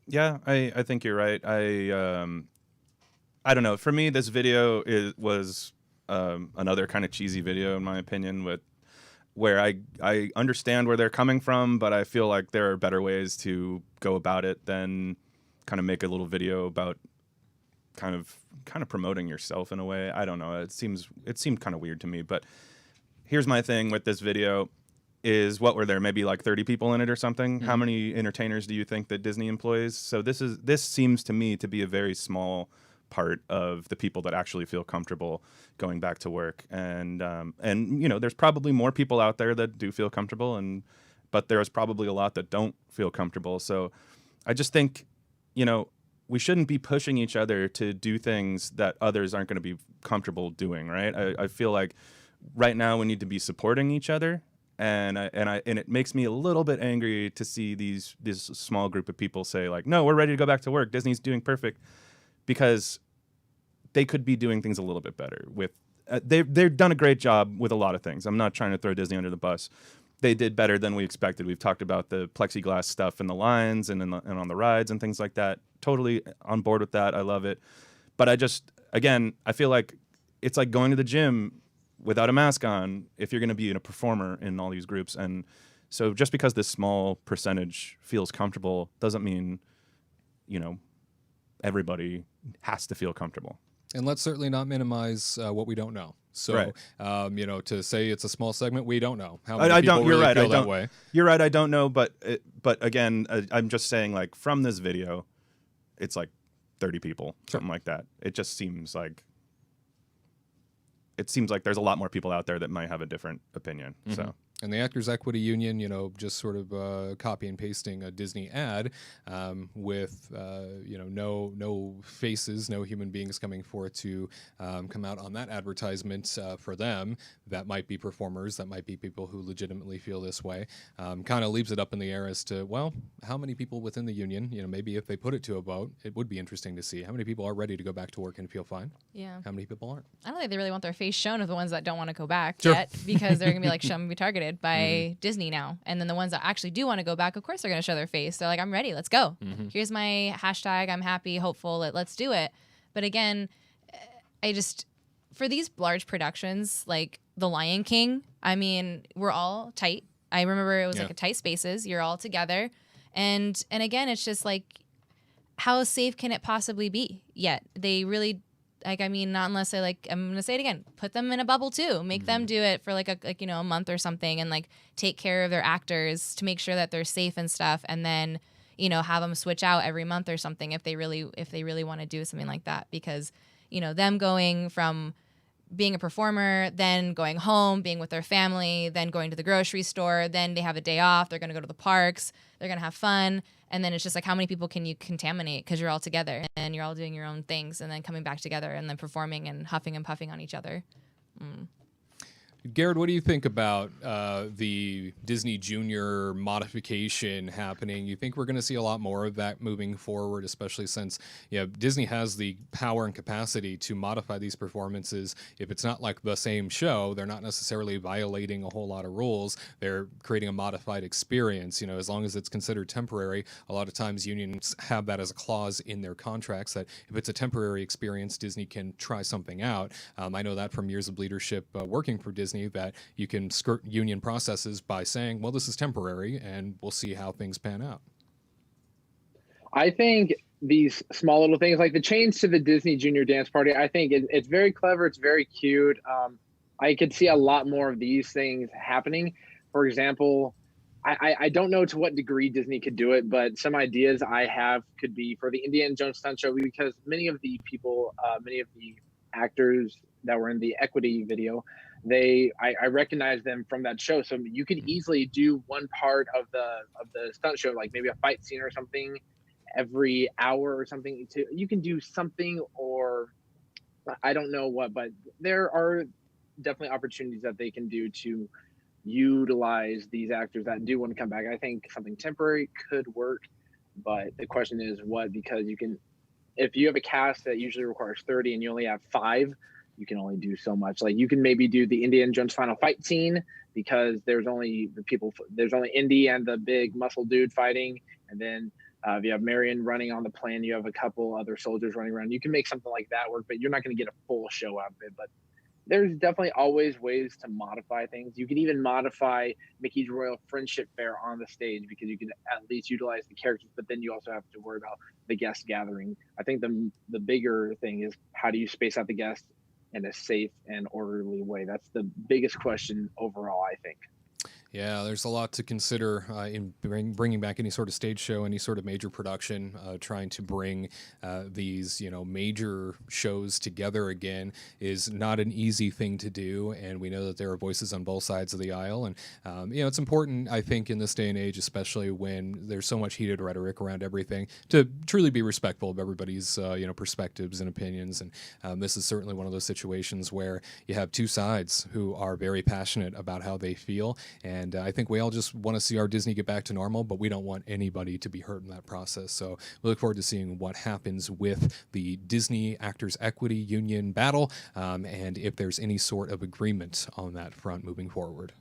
Yeah, I think you're right. I don't know. For me, this video was another kind of cheesy video, in my opinion, where I understand where they're coming from, but I feel like there are better ways to go about it than kind of make a little video about kind of promoting yourself in a way. I don't know. It seemed kind of weird to me. But here's my thing with this video is, what were there? Maybe like 30 people in it or something? Mm-hmm. How many entertainers do you think that Disney employs? So this seems to me to be a very small part of the people that actually feel comfortable going back to work. And you know, there's probably more people out there that do feel comfortable, but there's probably a lot that don't feel comfortable. So I just think, you know, we shouldn't be pushing each other to do things that others aren't going to be comfortable doing, right? I feel like right now we need to be supporting each other, and it makes me a little bit angry to see this small group of people say like, no, we're ready to go back to work. Disney's doing perfect, because they could be doing things a little bit better. They've done a great job with a lot of things. I'm not trying to throw Disney under the bus. They did better than we expected. We've talked about the plexiglass stuff in the lines and on the rides and things like that. Totally on board with that. I love it. But I feel like it's like going to the gym without a mask on if you're going to be a performer in all these groups. And so just because this small percentage feels comfortable doesn't mean, you know, everybody has to feel comfortable. And let's certainly not minimize what we don't know. So, right. You know, to say it's a small segment, we don't know how many people really feel that way. You're right. I don't know, but again, I'm just saying, like, from this video, it's like 30 people, something like that. It just seems like there's a lot more people out there that might have a different opinion. Mm-hmm. So. And the Actors Equity Union, you know, just sort of copy and pasting a Disney ad with, you know, no faces, no human beings coming forth to come out on that advertisement for them. That might be performers, that might be people who legitimately feel this way. Kind of leaves it up in the air as to, well, how many people within the union, you know, maybe if they put it to a vote, it would be interesting to see how many people are ready to go back to work and feel fine. Yeah. How many people aren't. I don't think they really want their face shown of the ones that don't want to go back yet, because they're going to be like, should be targeted by Disney now. And then the ones that actually do want to go back, of course they're going to show their face. They're like, I'm ready, let's go. Here's my hashtag, I'm happy, hopeful, let's do it. But again, for these large productions like The Lion King, I mean, we're all tight. I remember it was like a tight spaces, you're all together. And again, it's just like, how safe can it possibly be yet? They really, like, I mean, not unless I'm going to say it again, put them in a bubble too. Make them do it for like, you know, a month or something, and like take care of their actors to make sure that they're safe and stuff. And then, you know, have them switch out every month or something if they really want to do something like that. Because, you know, them going from being a performer, then going home, being with their family, then going to the grocery store, then they have a day off, they're going to go to the parks, they're going to have fun. And then it's just like, how many people can you contaminate because you're all together and you're all doing your own things, and then coming back together and then performing and huffing and puffing on each other. Garrett, what do you think about the Disney Junior modification happening? You think we're going to see a lot more of that moving forward, especially since Disney has the power and capacity to modify these performances. If it's not like the same show, they're not necessarily violating a whole lot of rules. They're creating a modified experience. As long as it's considered temporary, a lot of times unions have that as a clause in their contracts that if it's a temporary experience, Disney can try something out. I know that from years of leadership working for Disney, that you can skirt union processes by saying, well, this is temporary and we'll see how things pan out. I think these small little things like the change to the Disney Junior Dance Party, I think it's very clever. It's very cute. I could see a lot more of these things happening. For example, I don't know to what degree Disney could do it, but some ideas I have could be for the Indiana Jones stunt show, because many of the people, many of the actors that were in the equity video, I recognize them from that show. So you could easily do one part of the stunt show, like maybe a fight scene or something every hour or something. You can do something, or I don't know what, but there are definitely opportunities that they can do to utilize these actors that do want to come back. I think something temporary could work, but the question is what, because if you have a cast that usually requires 30 and you only have 5, you can only do so much. Like you can maybe do the Indiana Jones final fight scene because there's only Indy and the big muscle dude fighting. And then if you have Marion running on the plane, you have a couple other soldiers running around. You can make something like that work, but you're not going to get a full show out of it. But there's definitely always ways to modify things. You can even modify Mickey's Royal Friendship Fair on the stage because you can at least utilize the characters, but then you also have to worry about the guest gathering. I think the bigger thing is how do you space out the guests in a safe and orderly way? That's the biggest question overall, I think. Yeah, there's a lot to consider in bringing back any sort of stage show, any sort of major production. Trying to bring these, major shows together again is not an easy thing to do, and we know that there are voices on both sides of the aisle. And it's important, I think, in this day and age, especially when there's so much heated rhetoric around everything, to truly be respectful of everybody's, perspectives and opinions. And this is certainly one of those situations where you have two sides who are very passionate about how they feel. And I think we all just want to see our Disney get back to normal, but we don't want anybody to be hurt in that process. So we look forward to seeing what happens with the Disney Actors Equity Union battle, and if there's any sort of agreement on that front moving forward.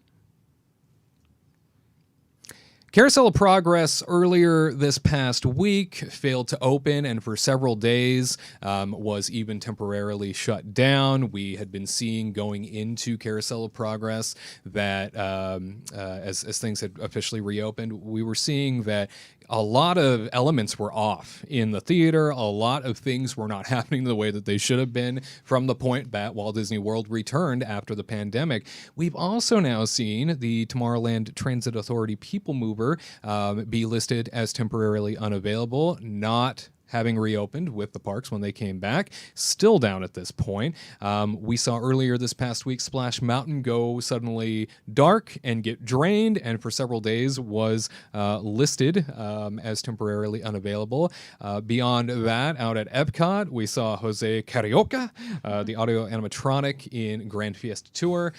Carousel Progress earlier this past week failed to open, and for several days was even temporarily shut down. We had been seeing going into Carousel Progress that as things had officially reopened, we were seeing that a lot of elements were off in the theater. A lot of things were not happening the way that they should have been from the point that Walt Disney World returned after the pandemic. We've also now seen the Tomorrowland Transit Authority People Mover be listed as temporarily unavailable, not having reopened with the parks when they came back, still down at this point. We saw earlier this past week Splash Mountain go suddenly dark and get drained, and for several days was listed as temporarily unavailable. Beyond that, out at Epcot, we saw Jose Carioca, the audio animatronic in Grand Fiesta Tour.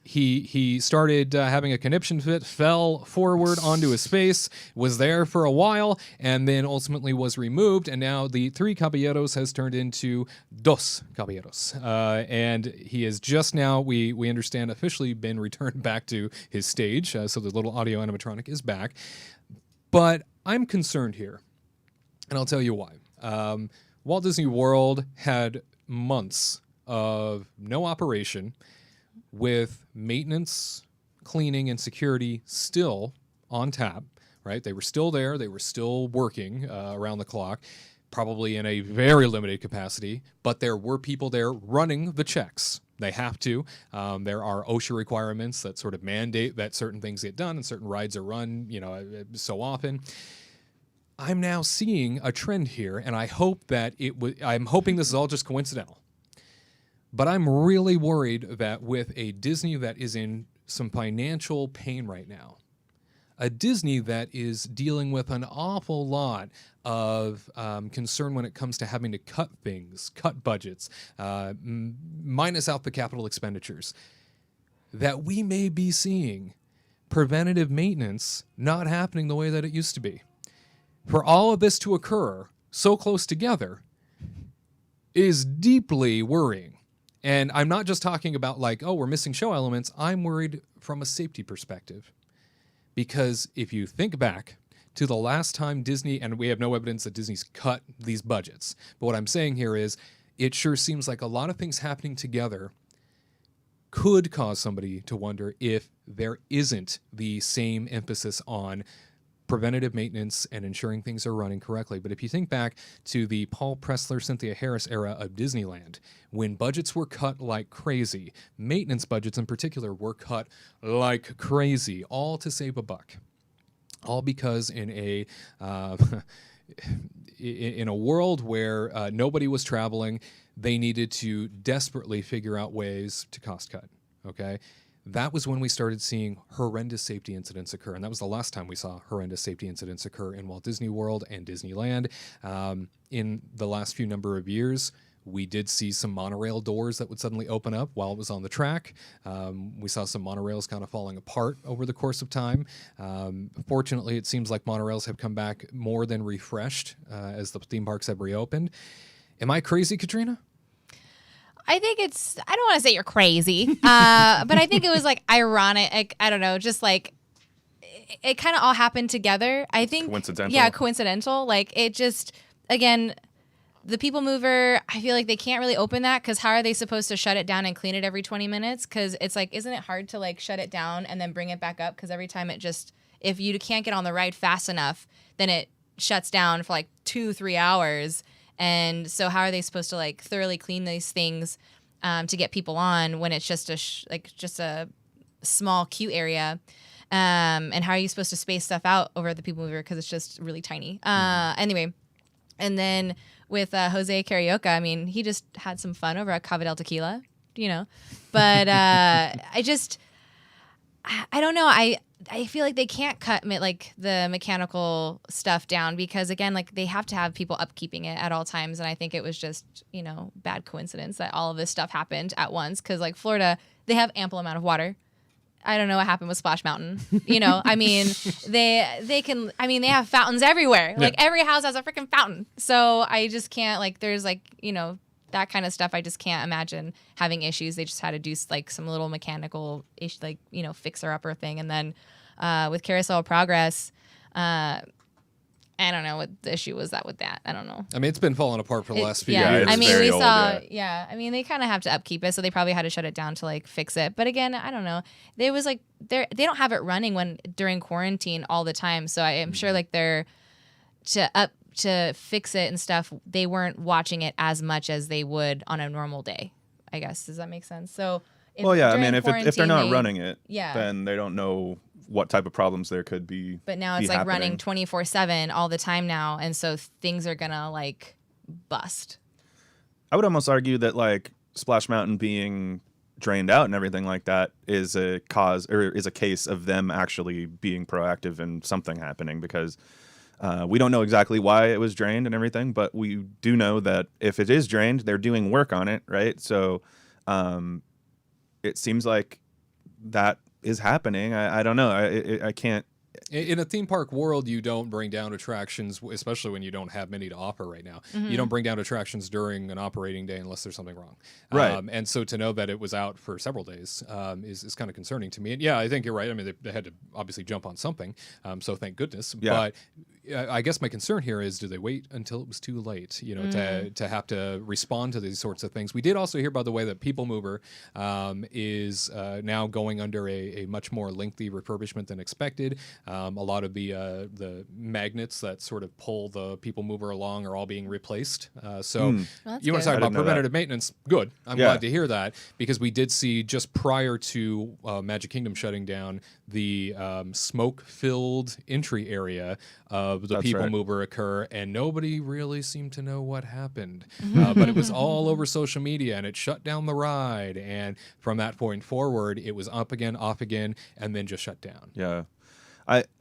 He started having a conniption fit, fell forward onto his face, was there for a while, and then ultimately was removed. And now the 3 caballeros has turned into dos caballeros. And he is just now, we understand, officially been returned back to his stage. So the little audio animatronic is back. But I'm concerned here, and I'll tell you why. Walt Disney World had months of no operation, with maintenance, cleaning, and security still on tap, right? They were still there. They were still working around the clock, probably in a very limited capacity, but there were people there running the checks. They have to. There are OSHA requirements that sort of mandate that certain things get done and certain rides are run, so often. I'm now seeing a trend here, and I hope that I'm hoping this is all just coincidental. But I'm really worried that with a Disney that is in some financial pain right now, a Disney that is dealing with an awful lot of concern when it comes to having to cut things, cut budgets, minus out the capital expenditures, that we may be seeing preventative maintenance not happening the way that it used to be. For all of this to occur so close together is deeply worrying. And I'm not just talking about like, oh, we're missing show elements. I'm worried from a safety perspective. Because if you think back to the last time Disney, and we have no evidence that Disney's cut these budgets, but what I'm saying here is it sure seems like a lot of things happening together could cause somebody to wonder if there isn't the same emphasis on preventative maintenance and ensuring things are running correctly. But if you think back to the Paul Pressler, Cynthia Harris era of Disneyland, when budgets were cut like crazy, maintenance budgets in particular were cut like crazy, all to save a buck. All because in a in a world where nobody was traveling, they needed to desperately figure out ways to cost cut, okay? That was when we started seeing horrendous safety incidents occur, and that was the last time we saw horrendous safety incidents occur in Walt Disney World and Disneyland. In the last few number of years, we did see some monorail doors that would suddenly open up while it was on the track. We saw some monorails kind of falling apart over the course of time. Fortunately, it seems like monorails have come back more than refreshed as the theme parks have reopened. Am I crazy, Katrina? I think I don't want to say you're crazy, but I think it was like ironic. I don't know, just like it kind of all happened together. I think coincidental. Yeah, coincidental. Like it just, again, the People Mover, I feel like they can't really open that because how are they supposed to shut it down and clean it every 20 minutes? Because it's like, isn't it hard to like shut it down and then bring it back up? Because every time it just, if you can't get on the ride fast enough, then it shuts down for like 2-3 hours. And so how are they supposed to like thoroughly clean these things to get people on when it's just a small queue area? And how are you supposed to space stuff out over at the People Mover because it's just really tiny? Anyway, and then with Jose Carioca, I mean, he just had some fun over at Cava del Tequila, you know. But I don't know. I feel like they can't cut like the mechanical stuff down because, again, like they have to have people upkeeping it at all times. And I think it was just, you know, bad coincidence that all of this stuff happened at once because, like, Florida, they have ample amount of water. I don't know what happened with Splash Mountain. You know, I mean, they have fountains everywhere. Like every house has a freaking fountain. So I just can't, like, there's like, you know, that kind of stuff. I just can't imagine having issues. They just had to do like some little mechanical issue, like, you know, fixer upper thing. And then with Carousel Progress, I don't know what the issue was with that. I don't know. I mean, it's been falling apart for the last few years. years. I mean, we saw, I mean, they kind of have to upkeep it, so they probably had to shut it down to like fix it. But again, I don't know. They was like they don't have it running during quarantine all the time. So I am sure like they're to fix it and stuff. They weren't watching it as much as they would on a normal day. I guess, does that make sense? So well, yeah. I mean, if they're not running it, yeah, then they don't know what type of problems there could be. But now it's like running 24/7 all the time now, and so things are gonna like bust. I would almost argue that like Splash Mountain being drained out and everything like that is a cause or is a case of them actually being proactive and something happening because we don't know exactly why it was drained and everything, but we do know that if it is drained, they're doing work on it, right? So it seems like that is happening. I don't know. I can't. In a theme park world, you don't bring down attractions, especially when you don't have many to offer right now. Mm-hmm. You don't bring down attractions during an operating day unless there's something wrong. Right. And so to know that it was out for several days is kind of concerning to me. And yeah, I think you're right. I mean, they had to obviously jump on something. So thank goodness. Yeah. But I guess my concern here is, do they wait until it was too late, you know, to have to respond to these sorts of things? We did also hear, by the way, that People Mover is now going under a much more lengthy refurbishment than expected. A lot of the magnets that sort of pull the People Mover along are all being replaced. So you want to talk about preventative maintenance? Good. I'm glad to hear that because we did see just prior to Magic Kingdom shutting down the smoke-filled entry area of the People Mover occur, and nobody really seemed to know what happened. But it was all over social media, and it shut down the ride. And from that point forward, it was up again, off again, and then just shut down. Yeah.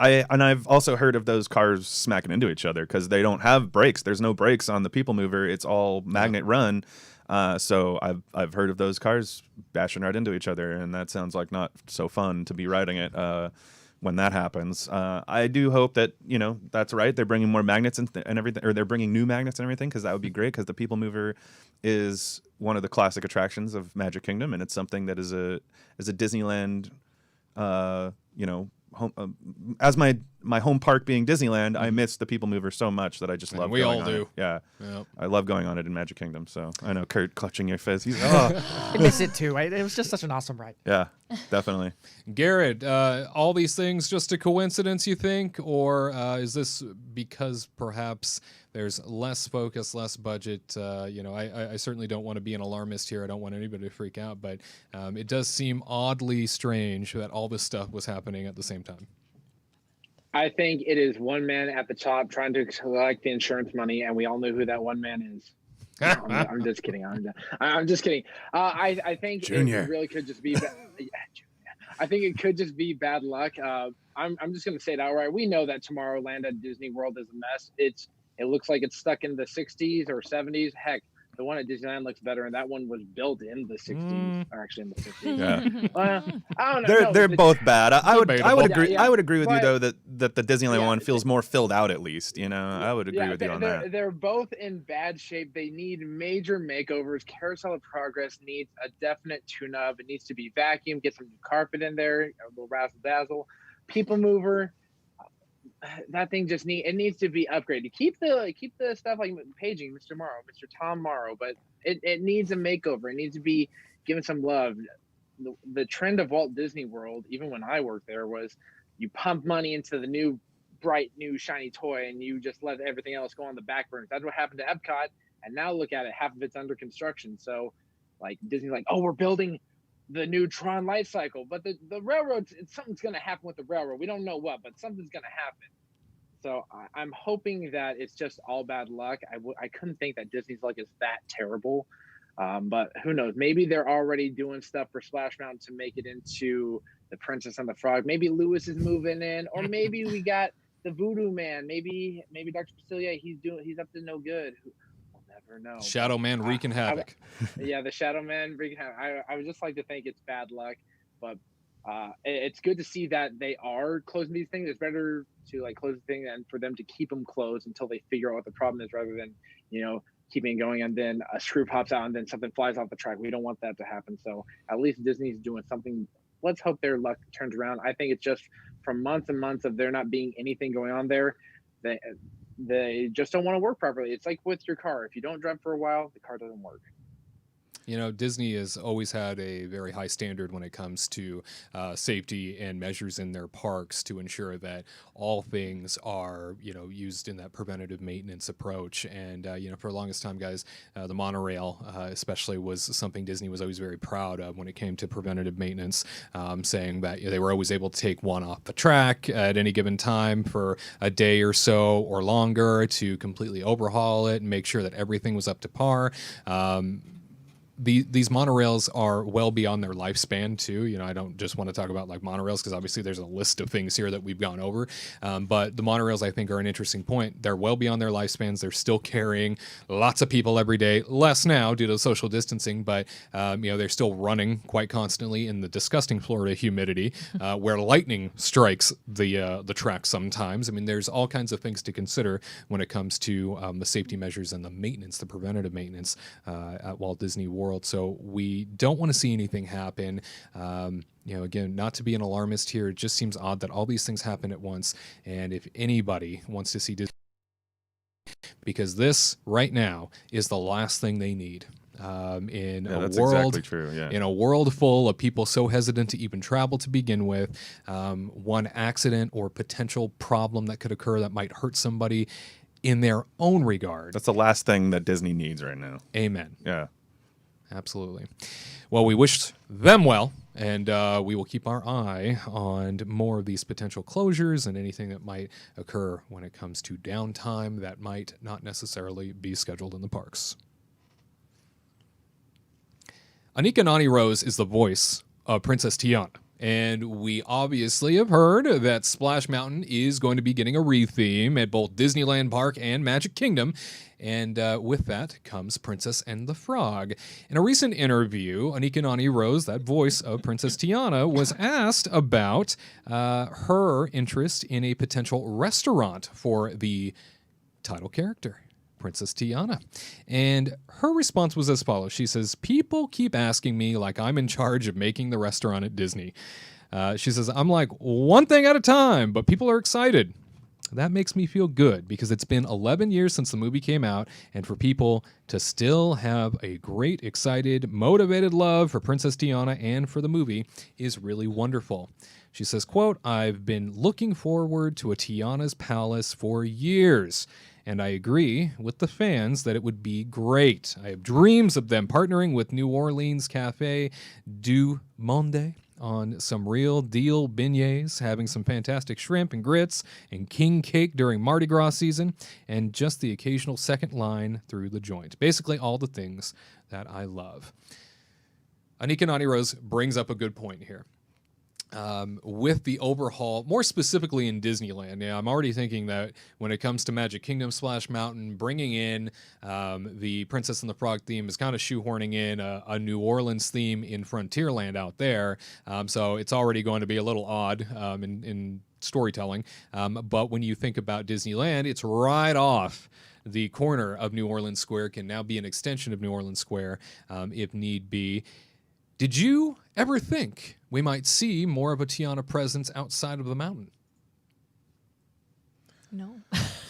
I've also heard of those cars smacking into each other because they don't have brakes. There's no brakes on the People Mover. It's all magnet run. So I've heard of those cars bashing right into each other, and that sounds like not so fun to be riding it when that happens. I do hope that that's right. They're bringing more magnets and everything, or they're bringing new magnets and everything, because that would be great. Because the People Mover is one of the classic attractions of Magic Kingdom, and it's something that is a Disneyland. Home, as my home park being Disneyland, I miss the People Mover so much that I just love. We going all on do. It. Yeah, yep. I love going on it in Magic Kingdom. So I know Kurt clutching your fist. He's I miss it too. It was just such an awesome ride. Yeah, definitely. Garrett, all these things just a coincidence, you think, or is this because perhaps there's less focus, less budget? I certainly don't want to be an alarmist here. I don't want anybody to freak out, but it does seem oddly strange that all this stuff was happening at the same time. I think it is one man at the top trying to collect the insurance money, and we all know who that one man is. No, I'm just kidding. I'm just kidding. I think Junior. It really could just be. I think it could just be bad luck. I'm just going to say it outright. We know that Tomorrowland at Disney World is a mess. It looks like it's stuck in the 60s or 70s. Heck, the one at Disneyland looks better, and that one was built in the 60s, or actually in the 50s. Yeah. I don't know. They're both bad. I would agree. Yeah. I would agree with you But- though that the Disneyland one feels more filled out at least. I would agree with you on that. They're both in bad shape. They need major makeovers. Carousel Progress needs a definite tune-up. It needs to be vacuumed. Get some new carpet in there. A little razzle dazzle. People Mover. That thing just needs to be upgraded. Keep the stuff like paging, Mr. Morrow, Mr. Tom Morrow, but it needs a makeover. It needs to be given some love. The trend of Walt Disney World, even when I worked there, was you pump money into the new bright new shiny toy and you just let everything else go on the back burners. That's what happened to Epcot, and now look at it, half of it's under construction. So like Disney's like, oh, we're building the new Tron light cycle, but the railroads, something's going to happen with the railroad. We don't know what, but something's going to happen. So I'm hoping that it's just all bad luck. I couldn't think that Disney's luck is that terrible, but who knows? Maybe they're already doing stuff for Splash Mountain to make it into the Princess and the Frog. Maybe Lewis is moving in, or maybe we got the Voodoo Man. Maybe Dr. Facilier, he's up to no good. We'll never know. Shadow Man wreaking havoc. Yeah, the Shadow Man wreaking havoc. I would just like to think it's bad luck, but it's good to see that they are closing these things. It's better to like close the thing and for them to keep them closed until they figure out what the problem is, rather than keeping it going and then a screw pops out and then something flies off the track. We don't want that to happen. So at least Disney's doing something. Let's hope their luck turns around. I think it's just from months and months of there not being anything going on there, they just don't want to work properly. It's like with your car. If you don't drive for a while, the car doesn't work. Disney has always had a very high standard when it comes to safety and measures in their parks to ensure that all things are, used in that preventative maintenance approach. And, for the longest time, guys, the monorail especially was something Disney was always very proud of when it came to preventative maintenance, saying that they were always able to take one off the track at any given time for a day or so or longer to completely overhaul it and make sure that everything was up to par. These monorails are well beyond their lifespan too. I don't just want to talk about like monorails because obviously there's a list of things here that we've gone over. But the monorails, I think, are an interesting point. They're well beyond their lifespans. They're still carrying lots of people every day, less now due to social distancing, but they're still running quite constantly in the disgusting Florida humidity, where lightning strikes the track sometimes. I mean, there's all kinds of things to consider when it comes to the safety measures and the maintenance, the preventative maintenance at Walt Disney World. So we don't want to see anything happen. Again, not to be an alarmist here, it just seems odd that all these things happen at once. And if anybody wants to see Disney, because this right now is the last thing they need. In a world full of people so hesitant to even travel to begin with, one accident or potential problem that could occur that might hurt somebody in their own regard. That's the last thing that Disney needs right now. Amen. Yeah. Absolutely. Well, we wish them well, and we will keep our eye on more of these potential closures and anything that might occur when it comes to downtime that might not necessarily be scheduled in the parks. Anika Nani Rose is the voice of Princess Tiana And we obviously have heard that Splash Mountain is going to be getting a retheme at both Disneyland Park and Magic Kingdom. And with that comes Princess and the Frog. In a recent interview, Anika Nani Rose, that voice of Princess Tiana, was asked about her interest in a potential restaurant for the title character, Princess Tiana. And her response was as follows. She says, people keep asking me like I'm in charge of making the restaurant at Disney. She says, I'm like one thing at a time, but people are excited. That makes me feel good because it's been 11 years since the movie came out, and for people to still have a great, excited, motivated love for Princess Tiana and for the movie is really wonderful. She says, quote, I've been looking forward to a Tiana's Palace for years. And I agree with the fans that it would be great. I have dreams of them partnering with New Orleans Cafe du Monde on some real deal beignets, having some fantastic shrimp and grits and king cake during Mardi Gras season, and just the occasional second line through the joint. Basically all the things that I love. Anika Nani Rose brings up a good point here. With the overhaul, more specifically in Disneyland, I'm already thinking that when it comes to Magic Kingdom, Splash Mountain, bringing in the Princess and the Frog theme is kind of shoehorning in a New Orleans theme in Frontierland out there. So it's already going to be a little odd in storytelling. But when you think about Disneyland, it's right off the corner of New Orleans Square, can now be an extension of New Orleans Square if need be. Did you ever think we might see more of a Tiana presence outside of the mountain? No,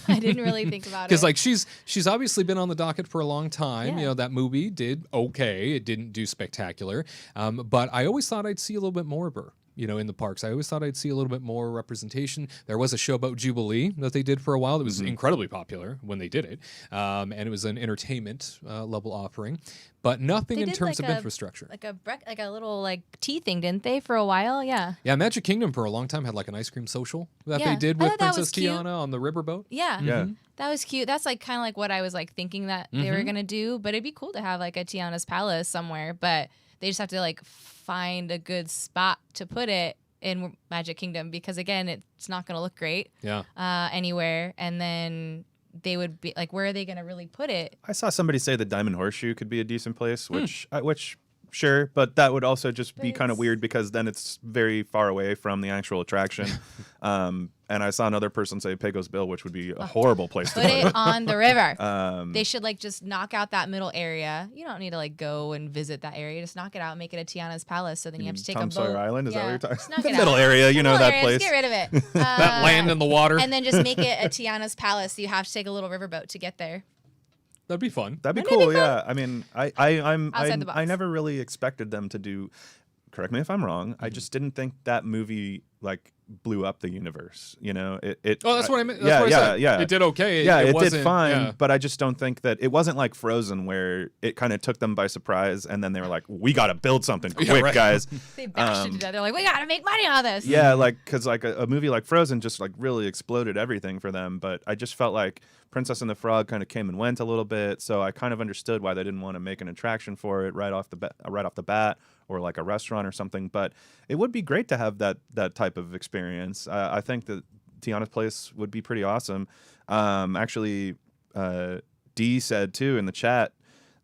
I didn't really think about it. Because like she's obviously been on the docket for a long time. Yeah. You know, that movie did okay. It didn't do spectacular. But I always thought I'd see a little bit more of her, you know, in the parks. I always thought I'd see a little bit more representation. There was a Showboat Jubilee that they did for a while that was incredibly popular when they did it. And it was an entertainment level offering. But nothing in terms of infrastructure. Like a little like tea thing, didn't they, for a while? Yeah. Yeah, Magic Kingdom for a long time had like an ice cream social that Yeah. they did I with thought that was Princess Tiana on the riverboat. Yeah. Yeah. That was cute. That's like kind of like what I was like thinking that they were gonna do. But it'd be cool to have like a Tiana's Palace somewhere. But they just have to like find a good spot to put it in Magic Kingdom because again, it's not gonna look great. Yeah. Anywhere, and then they would be like, where are they going to really put it? I saw somebody say the Diamond Horseshoe could be a decent place, which sure, but that would also just be kind of weird because then it's very far away from the actual attraction. And I saw another person say Pecos Bill, which would be a horrible place to put it on the river. They should like just knock out that middle area. You don't need to like go and visit that area. Just knock it out, make it a Tiana's Palace. So then you have to take Tom a boat. Sawyer Island, is that what you're talking Just knock about? The it middle out. area, you know, Middle that area, place. Just get rid of it. That land in the water. And then just make it a Tiana's Palace. So you have to take a little riverboat to get there. That'd be fun. That'd be Wouldn't it cool, be fun? yeah. I mean, Outside the box. I never really expected them to do. Correct me if I'm wrong. I just didn't think that movie like blew up the universe. You know, it. Oh, that's what I meant. That's what I said. Yeah. It did okay. It wasn't, did fine, yeah. but I just don't think that it wasn't like Frozen where it kind of took them by surprise, and then they were like, "We got to build something quick, right. guys." They bashed it to death. They're like, we got to make money on this. Yeah, like because like a movie like Frozen just like really exploded everything for them. But I just felt like Princess and the Frog kind of came and went a little bit, so I kind of understood why they didn't want to make an attraction for it right off the bat, or like a restaurant or something. But it would be great to have that type of experience. I think that Tiana's Place would be pretty awesome. Actually, Dee said too in the chat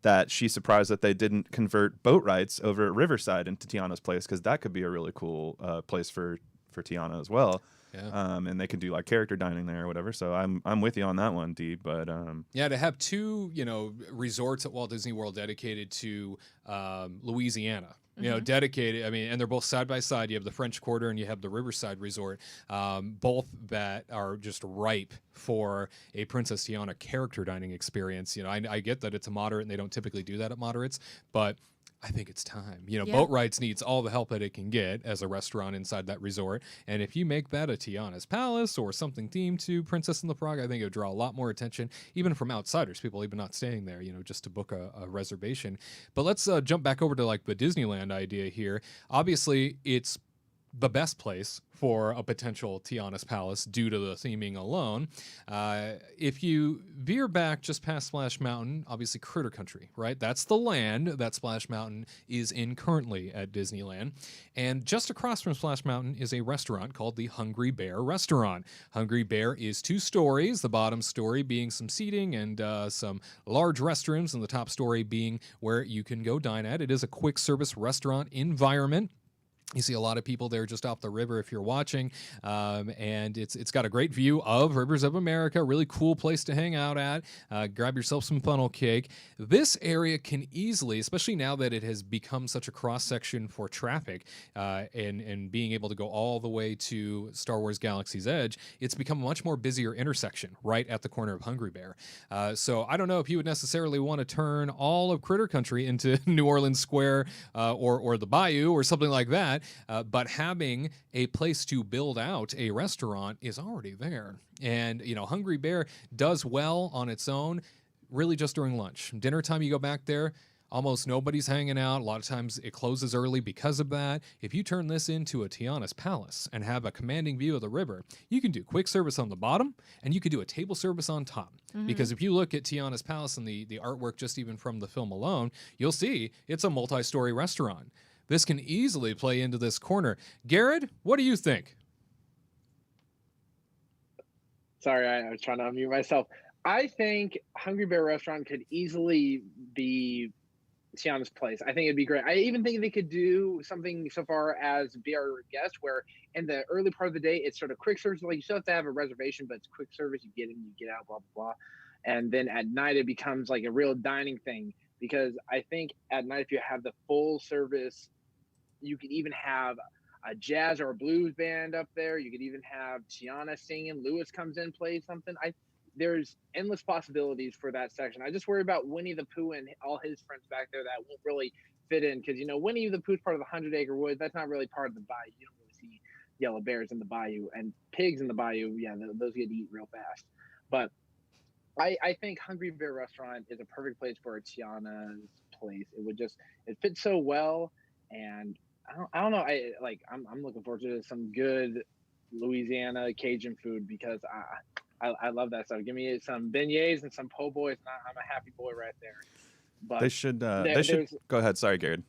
that she's surprised that they didn't convert boat rides over at Riverside into Tiana's Place because that could be a really cool place for Tiana as well. Yeah. And they can do like character dining there or whatever. So I'm with you on that one, Dee. But yeah, to have two resorts at Walt Disney World dedicated to Louisiana. You know, dedicated. I mean, and they're both side by side. You have the French Quarter and you have the Riverside Resort, both that are just ripe for a Princess Tiana character dining experience. You know, I get that it's a moderate and they don't typically do that at moderates, but I think it's time. You know, Boat Rides needs all the help that it can get as a restaurant inside that resort. And if you make that a Tiana's Palace or something themed to Princess and the Frog, I think it would draw a lot more attention, even from outsiders, people even not staying there, you know, just to book a reservation. But let's jump back over to like the Disneyland idea here. Obviously, it's the best place for a potential Tiana's Palace due to the theming alone. If you veer back just past Splash Mountain, obviously Critter Country, right? That's the land that Splash Mountain is in currently at Disneyland. And just across from Splash Mountain is a restaurant called the Hungry Bear Restaurant. Hungry Bear is 2 stories, the bottom story being some seating and some large restrooms, and the top story being where you can go dine at. It is a quick service restaurant environment. You see a lot of people there just off the river if you're watching, and it's got a great view of Rivers of America, really cool place to hang out at. Grab yourself some funnel cake. This area can easily, especially now that it has become such a cross-section for traffic and being able to go all the way to Star Wars Galaxy's Edge, it's become a much more busier intersection right at the corner of Hungry Bear. So I don't know if you would necessarily want to turn all of Critter Country into New Orleans Square or the Bayou or something like that. But having a place to build out a restaurant is already there. And, Hungry Bear does well on its own, really just during lunch. Dinner time, you go back there, almost nobody's hanging out. A lot of times it closes early because of that. If you turn this into a Tiana's Palace and have a commanding view of the river, you can do quick service on the bottom and you could do a table service on top. Mm-hmm. Because if you look at Tiana's Palace and the artwork just even from the film alone, you'll see it's a multi-story restaurant. This can easily play into this corner. Garrett, what do you think? Sorry, I was trying to unmute myself. I think Hungry Bear Restaurant could easily be Tiana's Place. I think it'd be great. I even think they could do something so far as Be Our Guest, where in the early part of the day, it's sort of quick service. Like, you still have to have a reservation, but it's quick service. You get in, you get out, blah, blah, blah. And then at night, it becomes like a real dining thing. Because I think at night, if you have the full service, you could even have a jazz or a blues band up there. You could even have Tiana singing. Lewis comes in, plays something. There's endless possibilities for that section. I just worry about Winnie the Pooh and all his friends back there that won't really fit in. Because, Winnie the Pooh's part of the 100-acre woods. That's not really part of the bayou. You don't really see yellow bears in the bayou. And pigs in the bayou, yeah, those get eaten real fast. But I think Hungry Bear Restaurant is a perfect place for a Tiana's Place. It fits so well. And I don't know. I'm looking forward to some good Louisiana Cajun food because I love that stuff. Give me some beignets and some po' boys, and I'm a happy boy right there. But they should go ahead. Sorry, Garrett.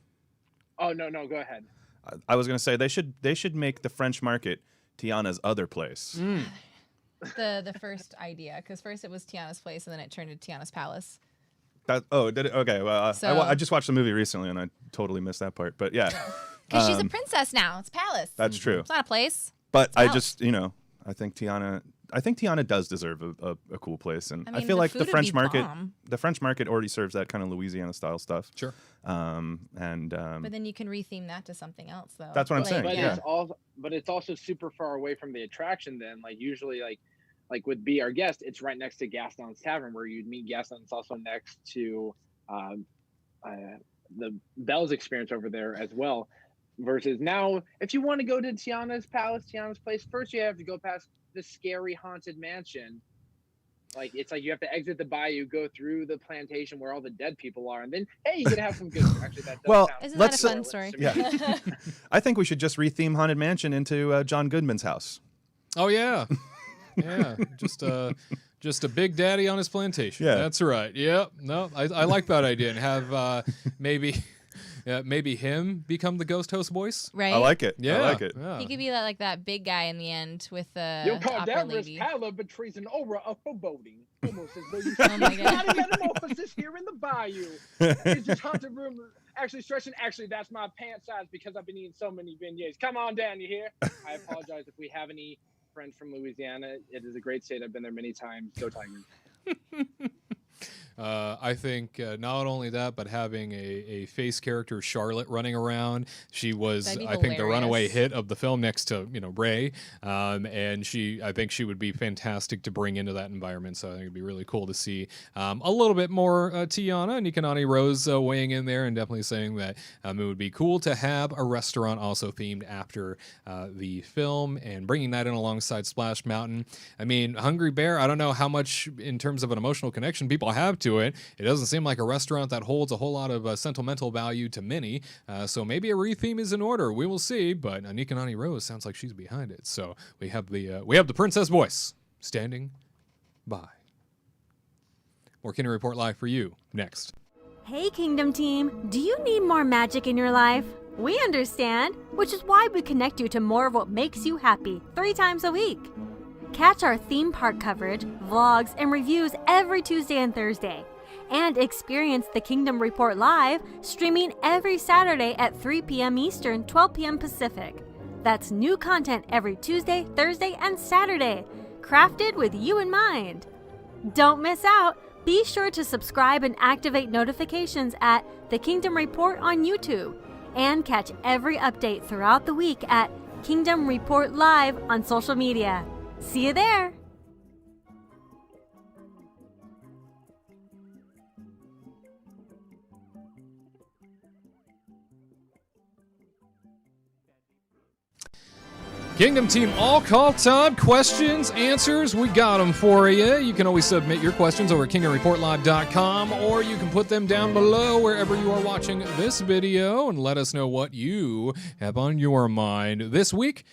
Oh no, go ahead. I was going to say they should make the French Market Tiana's other place. Mm. The first idea, because first it was Tiana's Place and then it turned into Tiana's Palace. Did it? Okay. Well, I just watched the movie recently and I totally missed that part. But yeah, because she's a princess now. It's palace. That's true. It's not a place. But I just, I think Tiana does deserve a cool place, and I feel like the French Market already serves that kind of Louisiana style stuff. Sure. But then you can retheme that to something else, though. That's what I'm saying. But yeah. It's also super far away from the attraction. Then, usually, like with Be Our Guest, it's right next to Gaston's Tavern, where you'd meet Gaston. It's also next to the Belle's Experience over there as well. Versus now, if you want to go to Tiana's Palace, Tiana's Place, first you have to go past the scary haunted mansion. It's like you have to exit the bayou, go through the plantation where all the dead people are, and then hey, you could have some good. Actually, that does sound. Isn't that a fun story? Yeah, I think we should just retheme Haunted Mansion into John Goodman's house. Oh yeah. Yeah, just a big daddy on his plantation. Yeah, that's right. Yep. No, I like that idea and have maybe him become the ghost host voice. Right. I like it. Yeah, I like it. Yeah. He could be like that big guy in the end with the You'll call opera that lady. Risk but trees an aura of foreboding. Almost as though you Oh my God. metamorphosis here in the bayou. It's just haunted room. Actually stretching. Actually, that's my pant size because I've been eating so many beignets. Come on down, you hear? I apologize if we have any friends from Louisiana. It is a great state. I've been there many times. Go Tigers. I think not only that, but having a face character, Charlotte, running around. She was, I think, the runaway hit of the film next to Ray, and I think she would be fantastic to bring into that environment. So I think it'd be really cool to see a little bit more Tiana and Ikanani Rose weighing in there, and definitely saying that it would be cool to have a restaurant also themed after the film, and bringing that in alongside Splash Mountain. I mean, Hungry Bear, I don't know how much in terms of an emotional connection people have to to it. It doesn't seem like a restaurant that holds a whole lot of sentimental value to many. So maybe a retheme is in order. We will see. But Anika Nani Rose sounds like she's behind it. So we have the princess voice standing by. More Kingdom Report Live for you next. Hey Kingdom team, do you need more magic in your life? We understand, which is why we connect you to more of what makes you happy 3 times a week. Catch our theme park coverage, vlogs, and reviews every Tuesday and Thursday. And experience the Kingdom Report Live, streaming every Saturday at 3 p.m. Eastern, 12 p.m. Pacific. That's new content every Tuesday, Thursday, and Saturday, crafted with you in mind. Don't miss out. Be sure to subscribe and activate notifications at The Kingdom Report on YouTube. And catch every update throughout the week at Kingdom Report Live on social media. See you there! Kingdom Team, all call time, questions, answers, we got them for you. You can always submit your questions over at kingdomreportlive.com, or you can put them down below wherever you are watching this video and let us know what you have on your mind. This week,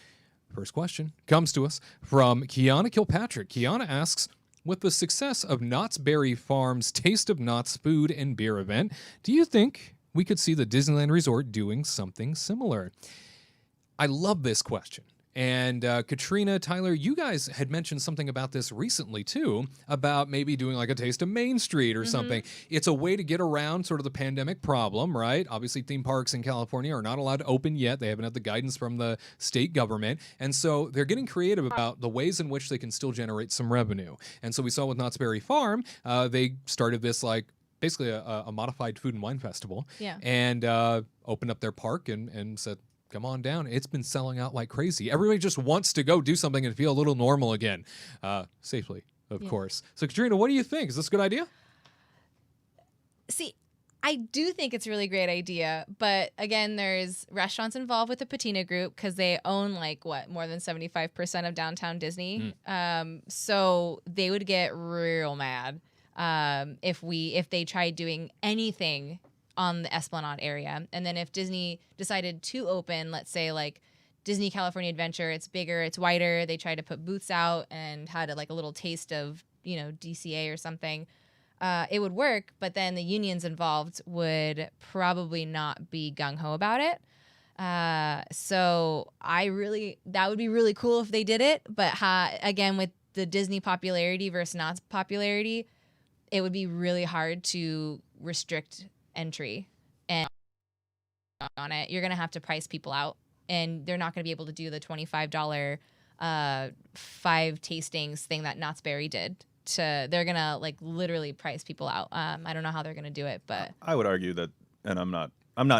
first question comes to us from Kiana Kilpatrick. Kiana asks, with the success of Knott's Berry Farm's Taste of Knott's food and beer event, do you think we could see the Disneyland Resort doing something similar? I love this question. And Katrina, Tyler, you guys had mentioned something about this recently, too, about maybe doing like a Taste of Main Street or something. It's a way to get around sort of the pandemic problem, right? Obviously, theme parks in California are not allowed to open yet. They haven't had the guidance from the state government. And so they're getting creative about the ways in which they can still generate some revenue. And so we saw with Knott's Berry Farm, they started this like basically a modified food and wine festival. Yeah. And opened up their park and said, come on down. It's been selling out like crazy. Everybody just wants to go do something and feel a little normal again. Safely, of course. So, Katrina, what do you think? Is this a good idea? See, I do think it's a really great idea. But again, there's restaurants involved with the Patina Group because they own more than 75% of downtown Disney. So they would get real mad if they tried doing anything on the Esplanade area. And then if Disney decided to open, let's say like Disney California Adventure, it's bigger, it's wider, they tried to put booths out and had a little taste of, DCA or something, it would work, but then the unions involved would probably not be gung-ho about it. So that would be really cool if they did it, but again, with the Disney popularity versus Knott's popularity, it would be really hard to restrict entry and on it. You're gonna have to price people out, and they're not gonna be able to do the $25 5 tastings thing that Knott's Berry did. They're gonna literally price people out. I don't know how they're gonna do it, but I would argue that, and I'm not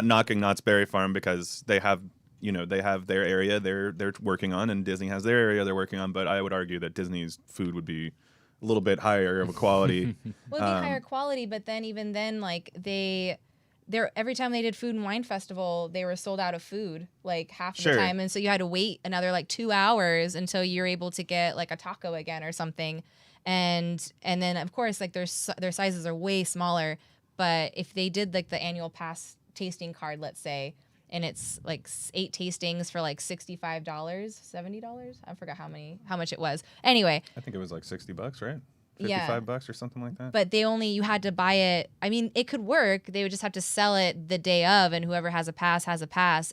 knocking Knott's Berry Farm because they have their area they're working on, and Disney has their area they're working on. But I would argue that Disney's food would be a little bit higher of a quality. Well, it'd be higher quality, but then even then, every time they did Food and Wine Festival, they were sold out of food half of the time, and so you had to wait another 2 hours until you're able to get a taco again or something, and then of course their sizes are way smaller. But if they did the annual pass tasting card, let's say, and it's 8 tastings for $65, $70. I forgot how much it was. Anyway, I think it was $60, right? Yeah. $55 or something like that. But you had to buy it. I mean, it could work. They would just have to sell it the day of, and whoever has a pass,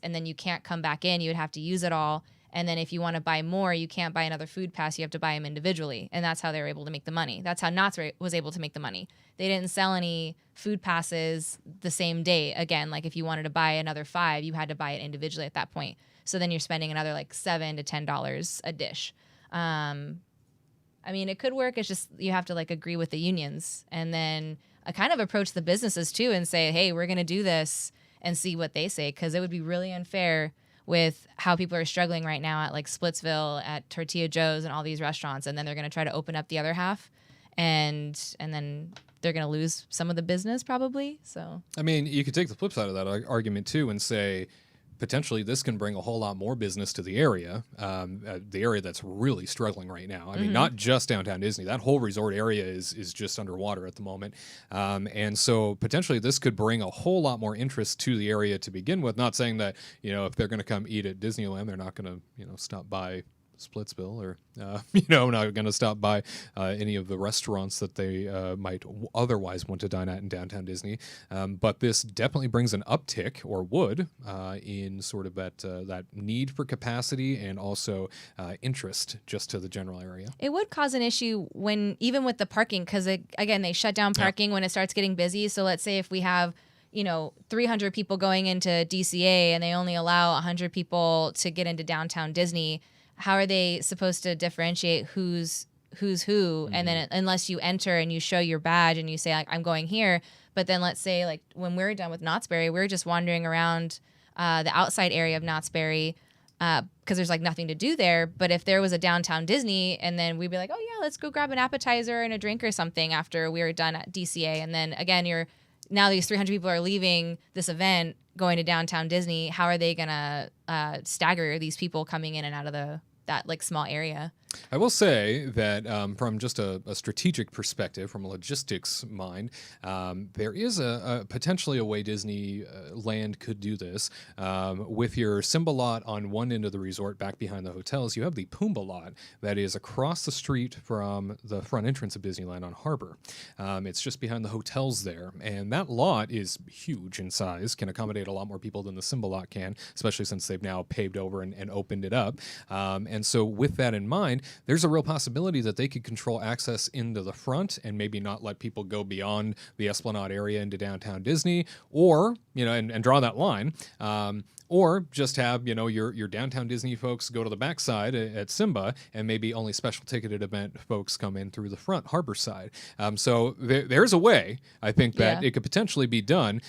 and then you can't come back in. You would have to use it all. And then if you want to buy more, you can't buy another food pass. You have to buy them individually. And that's how they were able to make the money. That's how Knott's was able to make the money. They didn't sell any food passes the same day. Again, if you wanted to buy another 5, you had to buy it individually at that point. So then you're spending another $7 to $10 a dish. I mean, it could work. It's just you have to agree with the unions, and then kind of approach the businesses too and say, hey, we're going to do this, and see what they say, because it would be really unfair with how people are struggling right now at Splitsville, at Tortilla Joe's, and all these restaurants, and then they're going to try to open up the other half, and then they're going to lose some of the business probably. So I mean, you could take the flip side of that argument too and say potentially this can bring a whole lot more business to the area that's really struggling right now. I mean, not just downtown Disney. That whole resort area is just underwater at the moment. And so potentially this could bring a whole lot more interest to the area to begin with. Not saying that, if they're going to come eat at Disneyland, they're not going to, stop by Splitsville or, not going to stop by any of the restaurants that they might otherwise want to dine at in downtown Disney. But this definitely brings an uptick, or would, in sort of that need for capacity and also interest just to the general area. It would cause an issue even with the parking, because, again, they shut down parking when it starts getting busy. So let's say if we have 300 people going into DCA and they only allow 100 people to get into downtown Disney, how are they supposed to differentiate who's who? And then unless you enter and you show your badge and you say, like, I'm going here. But then let's say, like, when we're done with Knott's Berry, we're just wandering around the outside area of Knott's Berry because there's, like, nothing to do there. But if there was a downtown Disney, and then we'd be like, oh, yeah, let's go grab an appetizer and a drink or something after we were done at DCA. And then, again, now these 300 people are leaving this event going to downtown Disney. How are they going to stagger these people coming in and out of that like small area? I will say that from just a strategic perspective, from a logistics mind, there is potentially a way Disneyland could do this. With your Simba lot on one end of the resort back behind the hotels, you have the Pumbaa lot that is across the street from the front entrance of Disneyland on Harbor. It's just behind the hotels there, and that lot is huge in size, can accommodate a lot more people than the Simba lot can, especially since they've now paved over and opened it up. And so with that in mind, there's a real possibility that they could control access into the front and maybe not let people go beyond the Esplanade area into downtown Disney, or, and draw that line, or just have, your downtown Disney folks go to the backside at Simba, and maybe only special ticketed event folks come in through the front harbor side. So there's a way, I think, that it could potentially be done.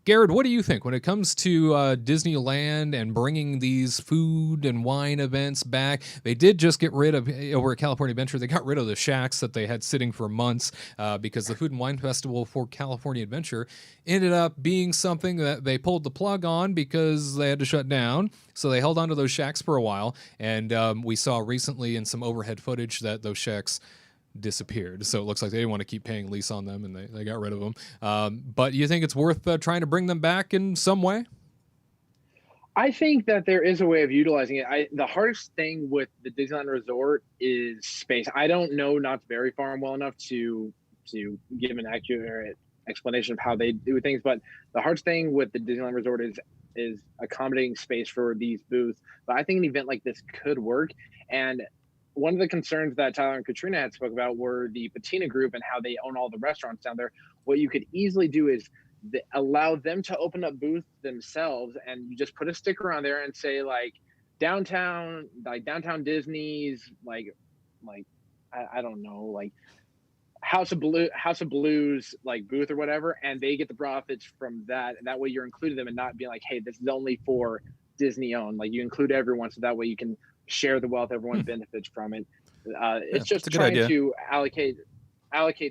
Garrett, what do you think when it comes to Disneyland and bringing these food and wine events back? They did just get rid of, over at California Adventure, they got rid of the shacks that they had sitting for months because the Food and Wine Festival for California Adventure ended up being something that they pulled the plug on because they had to shut down. So they held on to those shacks for a while, and we saw recently in some overhead footage that those shacks disappeared. So it looks like they didn't want to keep paying lease on them, and they got rid of them. But you think it's worth trying to bring them back in some way? I think that there is a way of utilizing it. The hardest thing with the Disneyland Resort is space. I don't know Knott's Berry Farm well enough to give an accurate explanation of how they do things, but the hardest thing with the Disneyland Resort is accommodating space for these booths. But I think an event like this could work. And one of the concerns that Tyler and Katrina had spoke about were the Patina Group and how they own all the restaurants down there. What you could easily do is allow them to open up booths themselves, and you just put a sticker on there and say, like, downtown Disney's, like I don't know, like House of Blues like booth or whatever, and they get the profits from that. And that way you're including them and not being like, hey, this is only for Disney owned. Like, you include everyone, so that way you can share the wealth, everyone benefits from it. It's just trying to allocate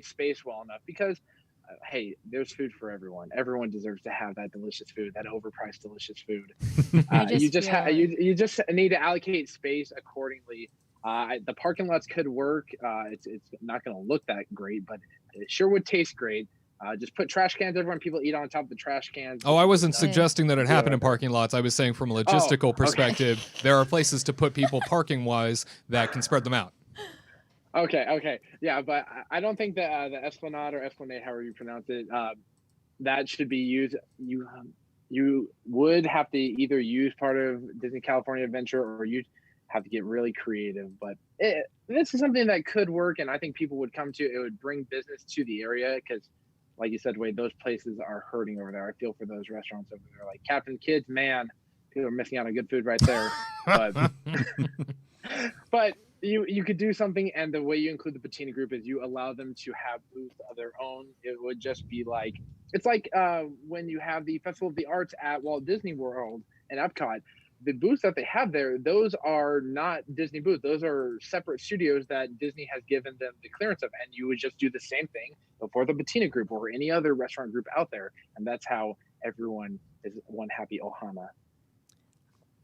space well enough, because hey, there's food for everyone. Everyone deserves to have that delicious food, that overpriced delicious food. You just need to allocate space accordingly. The parking lots could work. It's not going to look that great, but it sure would taste great. Just put trash cans everywhere, and people eat on top of the trash cans. Oh, I wasn't suggesting that it happened in parking lots. I was saying from a logistical perspective, there are places to put people parking-wise that can spread them out. Okay. Yeah, but I don't think that the Esplanade or Esplanade, however you pronounce it, that should be used. You would have to either use part of Disney California Adventure, or you'd have to get really creative. But this is something that could work, and I think people would come to. It would bring business to the area, because, like you said, Wade, those places are hurting over there. I feel for those restaurants over there. Like Captain Kidd's, man, people are missing out on good food right there. But you could do something, and the way you include the Patina Group is you allow them to have booths of their own. It would just be like, it's like when you have the Festival of the Arts at Walt Disney World and Epcot. The booths that they have there, those are not Disney booths. Those are separate studios that Disney has given them the clearance of. And you would just do the same thing for the Patina Group or any other restaurant group out there. And that's how everyone is one happy ohana.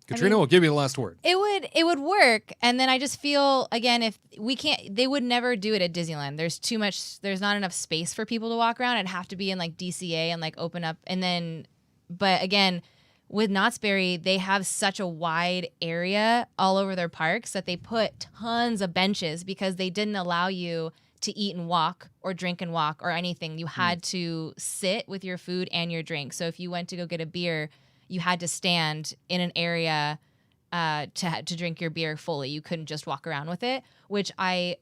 Katrina will give you the last word. It would work, and then I just feel again if we can't, they would never do it at Disneyland. There's not enough space for people to walk around. It'd have to be in like DCA and like open up, and then, but again, with Knott's Berry, they have such a wide area all over their parks that they put tons of benches because they didn't allow you to eat and walk or drink and walk or anything. You had to sit with your food and your drink. So if you went to go get a beer, you had to stand in an area to drink your beer fully. You couldn't just walk around with it, which I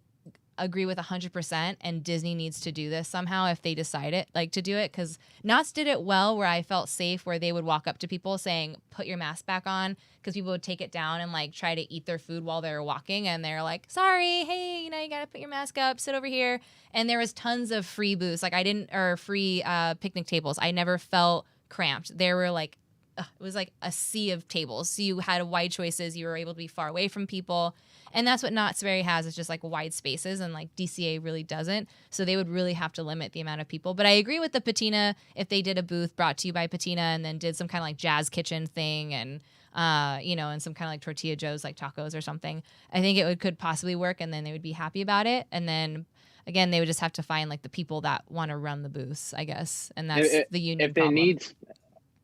agree with 100%. And Disney needs to do this somehow if they decide it, like to do it. Because Knott's did it well where I felt safe, where they would walk up to people saying, put your mask back on, because people would take it down and like try to eat their food while they were walking. And they're like, sorry, hey, you got to put your mask up, sit over here. And there was tons of free booths. Like free picnic tables. I never felt cramped. There were like, it was like a sea of tables. So you had wide choices. You were able to be far away from people. And that's what Knott's Berry has, is just like wide spaces, and like DCA really doesn't. So they would really have to limit the amount of people. But I agree with the Patina, if they did a booth brought to you by Patina and then did some kind of like jazz kitchen thing and, and some kind of like Tortilla Joe's, like tacos or something. I think it could possibly work, and then they would be happy about it. And then again, they would just have to find like the people that want to run the booths, I guess. And that's the union problem.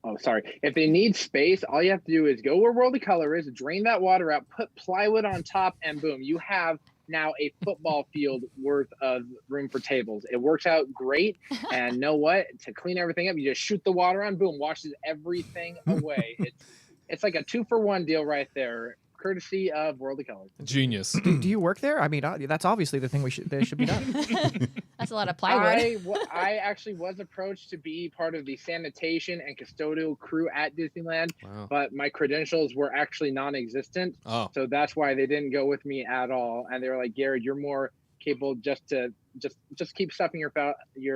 If they need space, all you have to do is go where World of Color is, drain that water out, put plywood on top, and boom, you have now a football field worth of room for tables. It works out great. And know what? To clean everything up, you just shoot the water on, boom, washes everything away. It's like a 2-for-1 deal right there, courtesy of World of Color. Genius. Do you work there? I mean, that's obviously the thing that should be done. That's a lot of plywood. I actually was approached to be part of the sanitation and custodial crew at Disneyland, but my credentials were actually non-existent. So that's why they didn't go with me at all. And they were like, Garrett, you're more capable just keep stuffing your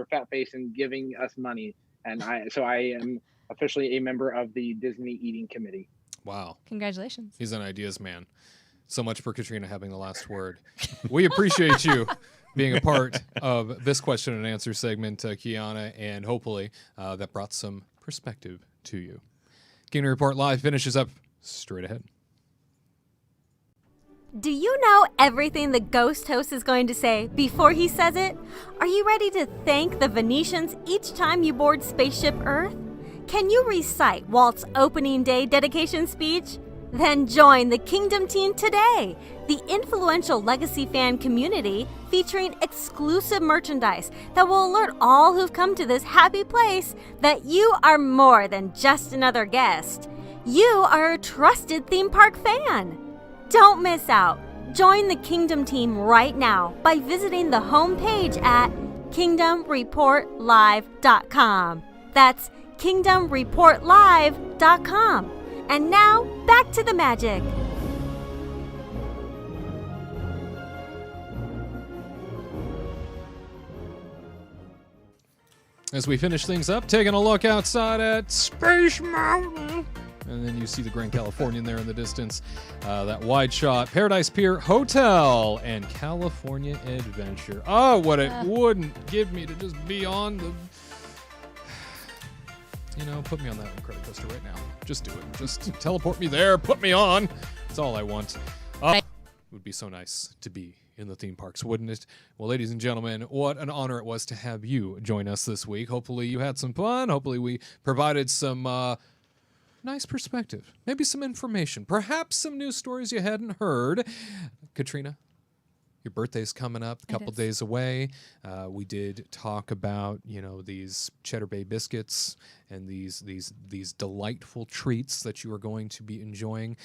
fat face and giving us money. And I am officially a member of the Disney Eating Committee. Wow. Congratulations. He's an ideas man. So much for Katrina having the last word. We appreciate you being a part of this question and answer segment, Kiana, and hopefully that brought some perspective to you. Kingdom Report Live finishes up straight ahead. Do you know everything the ghost host is going to say before he says it? Are you ready to thank the Venetians each time you board Spaceship Earth? Can you recite Walt's opening day dedication speech? Then join the Kingdom team today, the influential legacy fan community featuring exclusive merchandise that will alert all who've come to this happy place that you are more than just another guest. You are a trusted theme park fan. Don't miss out. Join the Kingdom team right now by visiting the homepage at kingdomreportlive.com. That's kingdomreportlive.com. And now, back to the magic. As we finish things up, taking a look outside at Space Mountain. And then you see the Grand Californian there in the distance. That wide shot. Paradise Pier Hotel and California Adventure. Oh, what it wouldn't give me to just be on the... put me on that credit coaster right now. Just do it. Just teleport me there. Put me on. That's all I want. It would be so nice to be in the theme parks, wouldn't it? Well, ladies and gentlemen, what an honor it was to have you join us this week. Hopefully you had some fun. Hopefully we provided some nice perspective. Maybe some information. Perhaps some news stories you hadn't heard. Katrina, your birthday's coming up a couple days away. We did talk about, these Cheddar Bay biscuits and these delightful treats that you are going to be enjoying.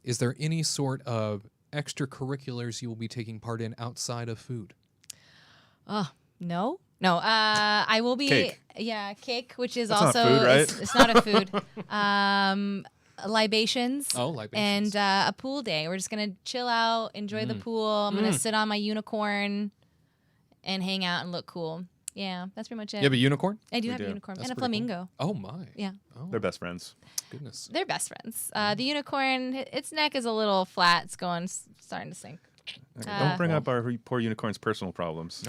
Is there any sort of extracurriculars you will be taking part in outside of food? No. I will be cake. Cake, which is That's also not food, right? it's not a food. Libations. Libations. And a pool day. We're just going to chill out, enjoy the pool. I'm going to sit on my unicorn and hang out and look cool. Yeah, that's pretty much it. You have a unicorn? I do have a unicorn. That's and a pretty flamingo. Cool. Oh, my. Yeah. Oh. They're best friends. Goodness. They're best friends. The unicorn, its neck is a little flat. It's starting to sink. Don't bring up our poor unicorn's personal problems.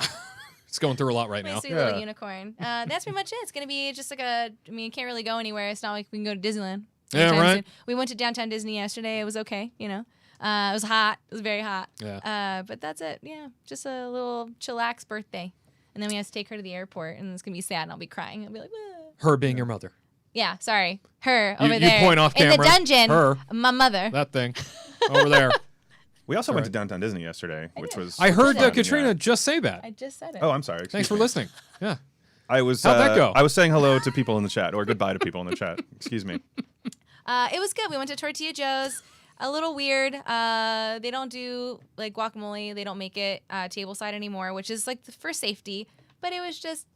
It's going through a lot right My now. sweet little unicorn. That's pretty much it. It's going to be just like you can't really go anywhere. It's not like we can go to Disneyland. Yeah, anytime right. soon. We went to downtown Disney yesterday. It was okay, you know. It was hot. It was very hot. Yeah. But that's it. Yeah. Just a little chillax birthday. And then we have to take her to the airport, and it's going to be sad, and I'll be crying. I'll be like, "Wah." Her being your mother. Yeah, sorry. Her over there. You point off camera. In the dungeon. Her. My mother. That thing. Over there. We also went to Downtown Disney yesterday, which was. I heard fun, Katrina yeah. just say that. I just said it. Oh, I'm sorry. Excuse Thanks for me. listening. Yeah. I was. How'd that go? I was saying hello to people in the chat, or goodbye to people in the chat. Excuse me. It was good. We went to Tortilla Joe's. A little weird. They don't do like guacamole. They don't make it tableside anymore, which is like for safety. But it was just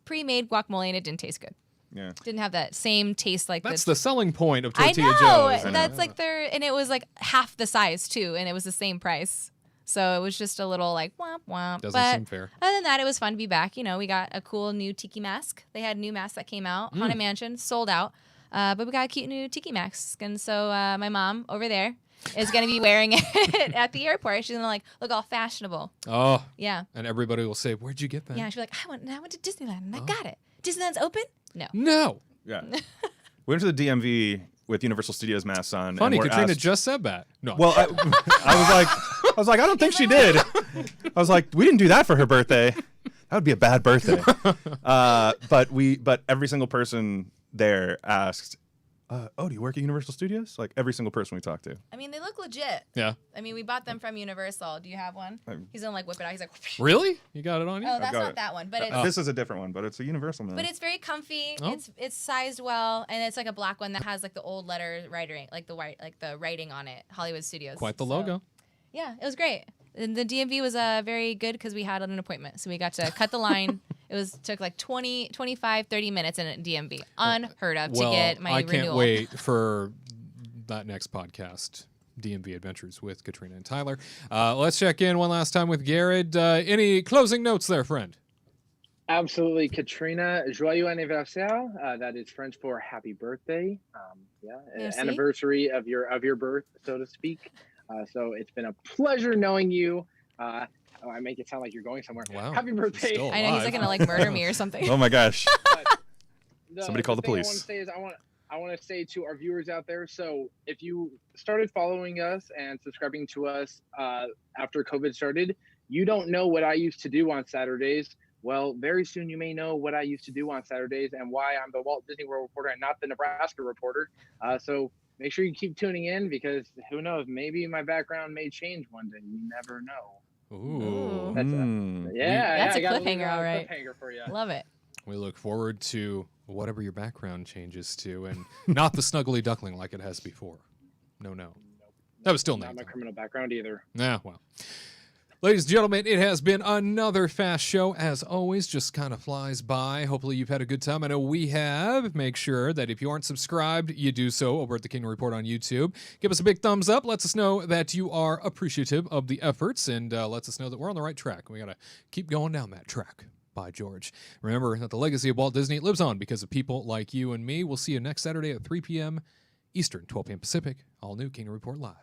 pre-made guacamole, and it didn't taste good. Yeah. Didn't have that same taste like That's the selling point of I Tortilla know. Joe's. That's like and it was like half the size too, and it was the same price. So it was just a little like womp womp. Doesn't seem fair. Other than that, it was fun to be back. You know, we got a cool new tiki mask. They had a new mask that came out. Haunted Mansion sold out. But we got a cute new tiki mask. And so my mom over there is going to be wearing it at the airport. She's going to like look all fashionable. Oh. Yeah. And everybody will say, "Where'd you get that?" Yeah. She'll be like, I went to Disneyland and I got it. Disneyland's open? No. No. Yeah. We went to the DMV with Universal Studios masks on. Funny, and we're Katrina asked, just said that. No. Well, I was like, I don't think she did. I was like, we didn't do that for her birthday. That would be a bad birthday. But every single person there asked, "Oh, do you work at Universal Studios?" Like every single person we talked to. I mean, they look legit. Yeah. I mean, we bought them from Universal. Do you have one? He's going to like whip it out. He's like, Really? You got it on you? Oh, that's got not it. that one. But it's This is a different one, but it's a Universal one. But it's very comfy. Oh. It's sized well, and it's like a black one that has like the old letter writing, like the writing on it. Hollywood Studios. Quite the So, logo. Yeah, it was great. And the DMV was very good because we had an appointment, so we got to cut the line. Took like 20, 25, 30 minutes in a DMV. Unheard of to get my I renewal. can't wait for that next podcast. DMV Adventures with Katrina and Tyler. Let's check in one last time with Garrett. Any closing notes there, friend? Absolutely, Katrina. Joyeux anniversaire. That is French for happy birthday. Merci. Anniversary of your birth, so to speak. So it's been a pleasure knowing you. I make it sound like you're going somewhere. Wow. Happy birthday. Still I know he's like gonna like murder me or something. Oh my gosh. But Somebody call the thing police. I want to say is I want to say to our viewers out there, so if you started following us and subscribing to us after COVID started, you don't know what I used to do on Saturdays. Well, very soon you may know what I used to do on Saturdays and why I'm the Walt Disney World reporter and not the Nebraska reporter. So make sure you keep tuning in because who knows, maybe my background may change one day. You never know. Ooh. That's That's I a gotta leave cliffhanger, all right. Cliffhanger for you. Love it. We look forward to whatever your background changes to, and not the snuggly duckling like it has before. No. That was still Not my nice. criminal background either. Nah, well. Ladies and gentlemen, it has been another fast show. As always, just kind of flies by. Hopefully you've had a good time. I know we have. Make sure that if you aren't subscribed, you do so over at the King Report on YouTube. Give us a big thumbs up. Lets us know that you are appreciative of the efforts and lets us know that we're on the right track. We got to keep going down that track. By George. Remember that the legacy of Walt Disney lives on because of people like you and me. We'll see you next Saturday at 3 p.m. Eastern, 12 p.m. Pacific. All new King Report Live.